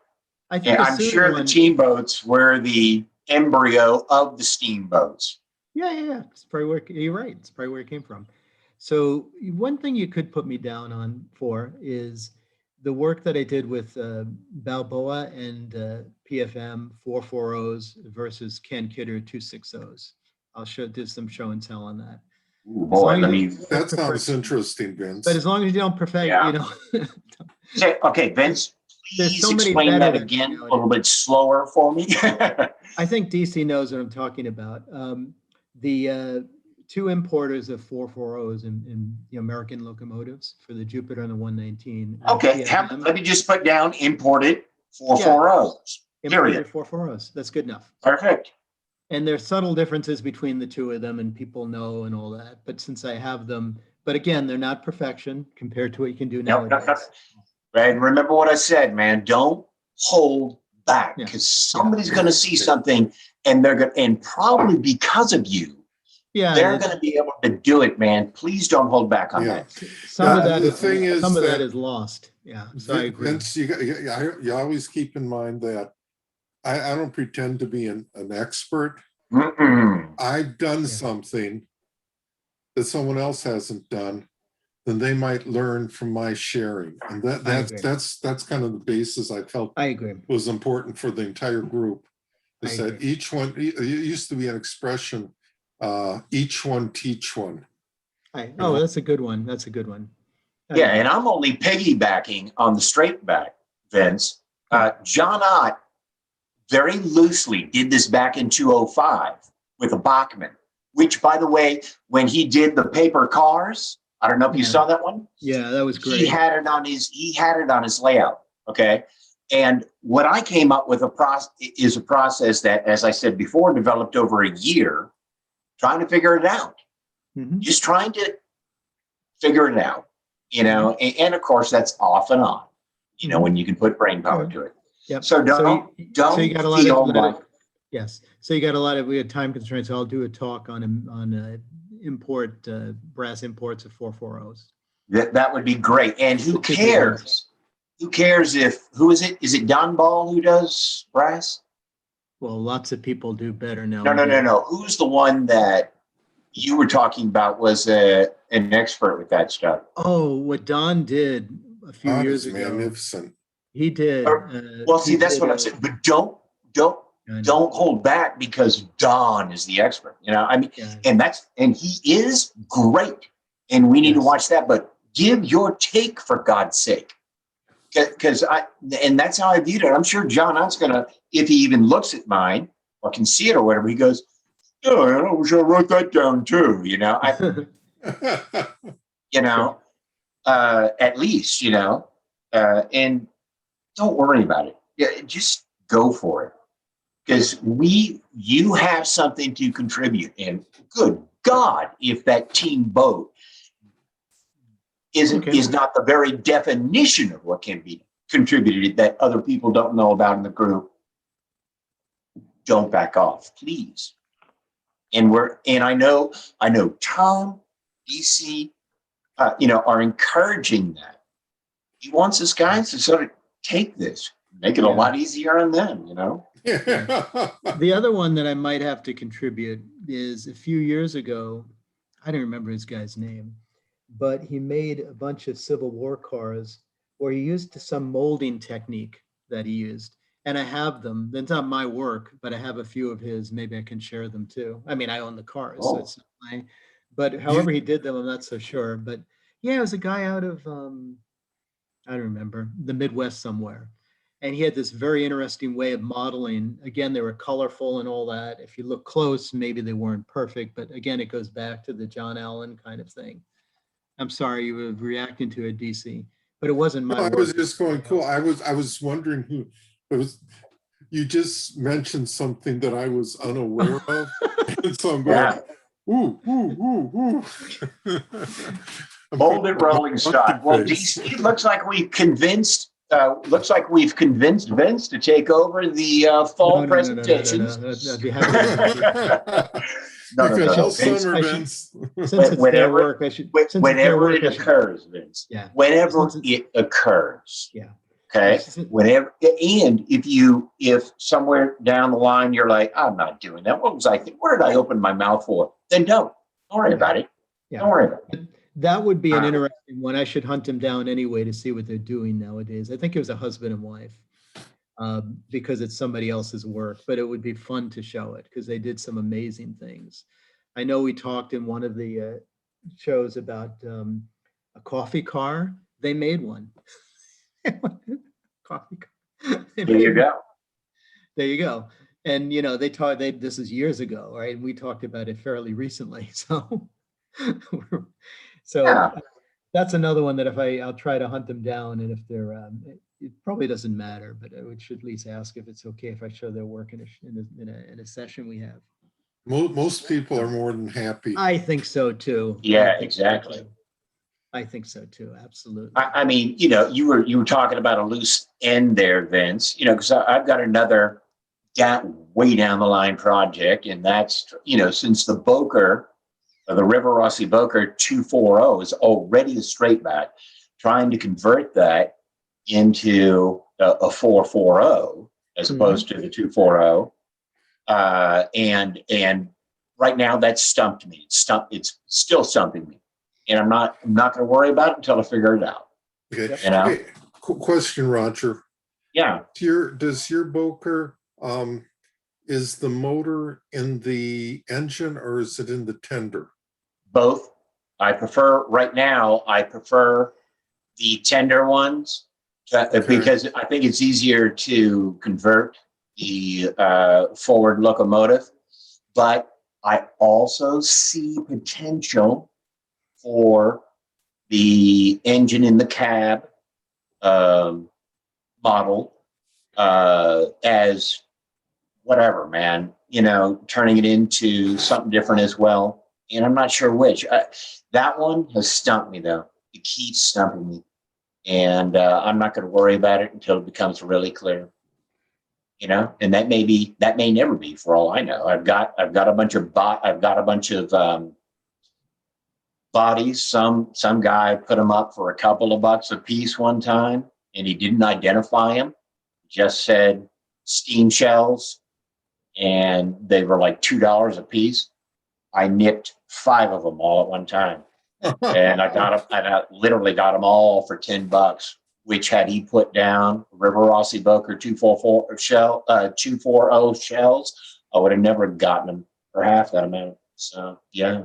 I think I'm sure the teamboats were the embryo of the steamboats. Yeah. It's probably where, you're right. It's probably where it came from. So one thing you could put me down on for is the work that I did with Balboa and PFM 440s versus Ken Kidder 260s. I'll do some show and tell on that. Ooh, boy, that sounds interesting, Vince. But as long as you don't perfect, Okay, Vince, please explain that again a little bit slower for me. I think DC knows what I'm talking about. The two importers of 440s in the American locomotives for the Jupiter and the 119. Okay, let me just put down imported 440s. Imported 440s. That's good enough. Perfect. And there's subtle differences between the two of them, and people know and all that. But since I have them, but again, they're not perfection compared to what you can do nowadays. And remember what I said, man. Don't hold back, because somebody's going to see something, and they're going, and probably because of you, they're going to be able to do it, man. Please don't hold back on that. Some of that is lost. Yeah, so I agree. Vince, you always keep in mind that I don't pretend to be an expert. I've done Yeah. something that someone else hasn't done, then they might learn from my sharing. And agree. that's kind of the basis I felt I agree. was important for the entire group. I Is that agree. each one, it used to be an expression, each one teach one. Oh, that's a good one. That's a good one. I Yeah, agree. and I'm only piggybacking on the straight back, Vince. John Ott very loosely did this back in 2005 with a Bachman, which, by the way, when he did the paper cars, I don't know if you Yeah. saw that one. Yeah, that was great. He had it on his layout. Okay. And what I came up with is a process that, as I said before, developed over a year, trying to figure it out. Mhm. Just trying to figure it out, and of course that's off and on, when you can put brain power to it. Yep. So don't you got a lot feel of, like, yes. So you got a lot of, we had time constraints. So I'll do a talk on brass imports of 440s. that would be great. And who Two big ones. cares? Who cares who is it? Is it Don Ball who does brass? Well, lots of people do better now. No. Who's the one that you were talking about was an expert with that stuff? Oh, what Don did a few God years is ago. magnificent. He did. Well, see, that's what I'm saying. But don't hold back because Don is the expert. I mean, Yeah. and he is great, and we need to Yes. watch that. But give your take for God's sake, because and that's how I viewed it. I'm sure John Hunt's gonna, if he even looks at mine or can see it or whatever, he goes, "Oh, I wish I wrote that down too." At least, and don't worry about it. Yeah, just go for it. Because you have something to contribute. And good God, if that team boat is not the very definition of what can be contributed that other people don't know about in the group, don't back off, please. And I know Tom, DC, are encouraging that. He wants his guys to sort of take this, make it a lot easier on them, The other one that I might have to contribute is a few years ago, I don't remember his guy's name, but he made a bunch of Civil War cars where he used some molding technique that he used. And I have them. That's not my work, but I have a few of his. Maybe I can share them too. I mean, I own the cars, so it's not mine. But however he did them, I'm not so sure. But yeah, it was a guy out of, I don't remember, the Midwest somewhere. And he had this very interesting way of modeling. Again, they were colorful and all that. If you look close, maybe they weren't perfect. But again, it goes back to the John Allen kind of thing. I'm sorry you were reacting to it, DC, but it wasn't my work. I was just going, cool. I was wondering who it was. You just mentioned something that I was unaware of. And so I'm going, ooh. Hold it, rolling stock. Well, DC, it looks like we've convinced Vince to take over the fall presentations. I'd be happy. No. Summer, Vince. Since it's their work, I should. Whenever it occurs, Vince. Yeah. Whenever it occurs. Yeah. Okay. Whenever, and if somewhere down the line you're like, I'm not doing that. What did I open my mouth for? Then don't worry about it. Yeah. Don't worry about it. That would be an interesting one. I should hunt him down anyway to see what they're doing nowadays. I think it was a husband and wife because it's somebody else's work, but it would be fun to show it because they did some amazing things. I know we talked in one of the shows about a coffee car. They made one. Coffee car. There you go. There you go. And, this is years ago, right? And we talked about it fairly recently. So that's another one that I'll try to hunt them down. And if they're, it probably doesn't matter, but I should at least ask if it's okay if I show their work in a session we have. Most people are more than happy. I think so too. Yeah, exactly. I think so too. Absolutely. I mean, you were talking about a loose end there, Vince, because I've got another way down the line project. And that's, since the Boker, the River Rossi Boker 240 is already a straight back, trying to convert that into a 440 as opposed to the 240. And right now that's stumped me. It's still stumping me. And I'm not going to worry about it until I figure it out. Okay. You know? Hey, question, Roger. Yeah. Does your Boker, is the motor in the engine or is it in the tender? Both. I prefer the tender ones because I think it's easier to convert the forward locomotive. But I also see potential for the engine in the cab model as whatever, man, turning it into something different as well. And I'm not sure which. That one has stumped me, though. It keeps stumping me. And I'm not going to worry about it until it becomes really clear. And that may never be, for all I know. I've got a bunch of bodies. Some guy put them up for a couple of bucks a piece one time, and he didn't identify them. Just said steam shells, and they were like $2 a piece. I nicked 5 of them all at one time, and I literally got them all for $10. Which had he put down River Rossi Boker 240 shells, I would have never gotten them for half that amount. So yeah.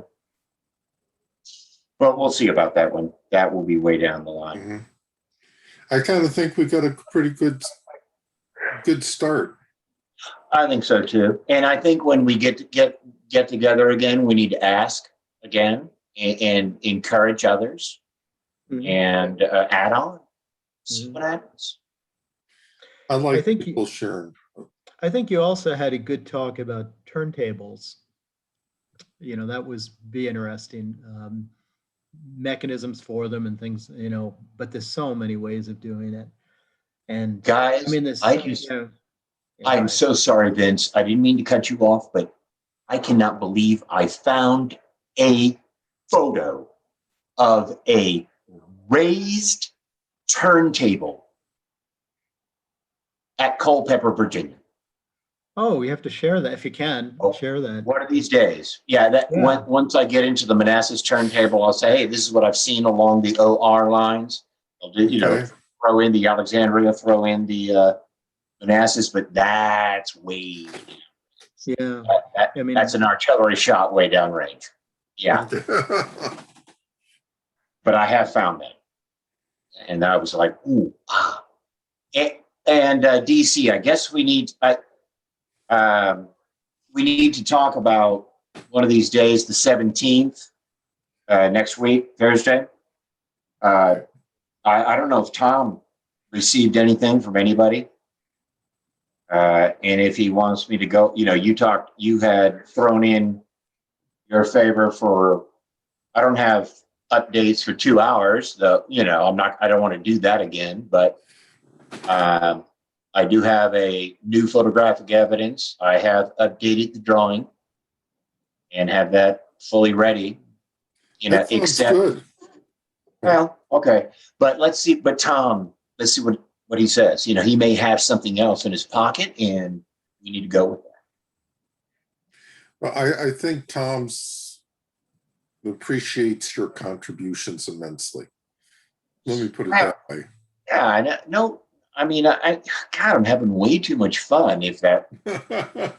But we'll see about that one. That will be way down the line. Mm-hmm. I kind of think we got a pretty good start. I think so too. And I think when we get together again, we need to ask again and encourage others and add on. See what happens. I like people sharing. I think you also had a good talk about turntables. That was be interesting. Mechanisms for them and things, but there's so many ways of doing it. And guys, I'm so sorry, Vince. I didn't mean to cut you off, but I cannot believe I found a photo of a raised turntable at Culpeper, Virginia. Oh, you have to share that if you can. Share that. One of these days. Yeah, once I get into the Manassas turntable, I'll say, hey, this is what I've seen along the OR lines. I'll do, throw in the Alexandria, throw in the Manassas, but that's way down. Yeah. That's an artillery shot way downrange. Yeah. But I have found that. And I was like, ooh, ah. And DC, I guess we need to talk about one of these days, the 17th, next week, Thursday. I don't know if Tom received anything from anybody. And if he wants me to go, you had thrown in your favor for, I don't have updates for 2 hours, though, I don't want to do that again, but I do have a new photographic evidence. I have updated the drawing and have that fully ready, except good. Well, okay. But let's see what he says. He may have something else in his pocket and we need to go with that. Well, I think Tom's appreciates your contributions immensely. Let me put it that way. Yeah, no, I'm having way too much fun. If that, the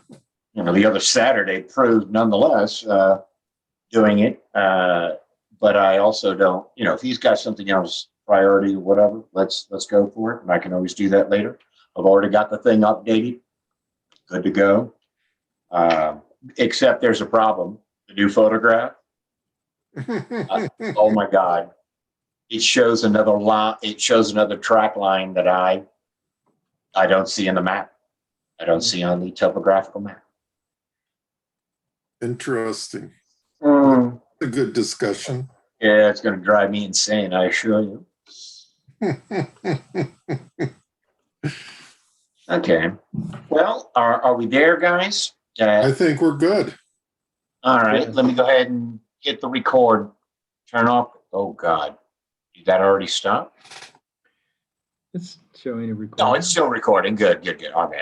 other Saturday proved nonetheless doing it. But I also don't, if he's got something else, priority or whatever, let's go for it. And I can always do that later. I've already got the thing updated, good to go. Except there's a problem. The new photograph. Oh my God. It shows another line. It shows another track line that I don't see in the map. I don't see on the topographical map. Interesting. A good discussion. Yeah, it's going to drive me insane, I assure you. Okay. Well, are we there, guys? I think we're good. All right. Let me go ahead and hit the record. Turn off. Oh, God. Did that already stop? It's showing a recording. No, it's still recording. Good. Okay.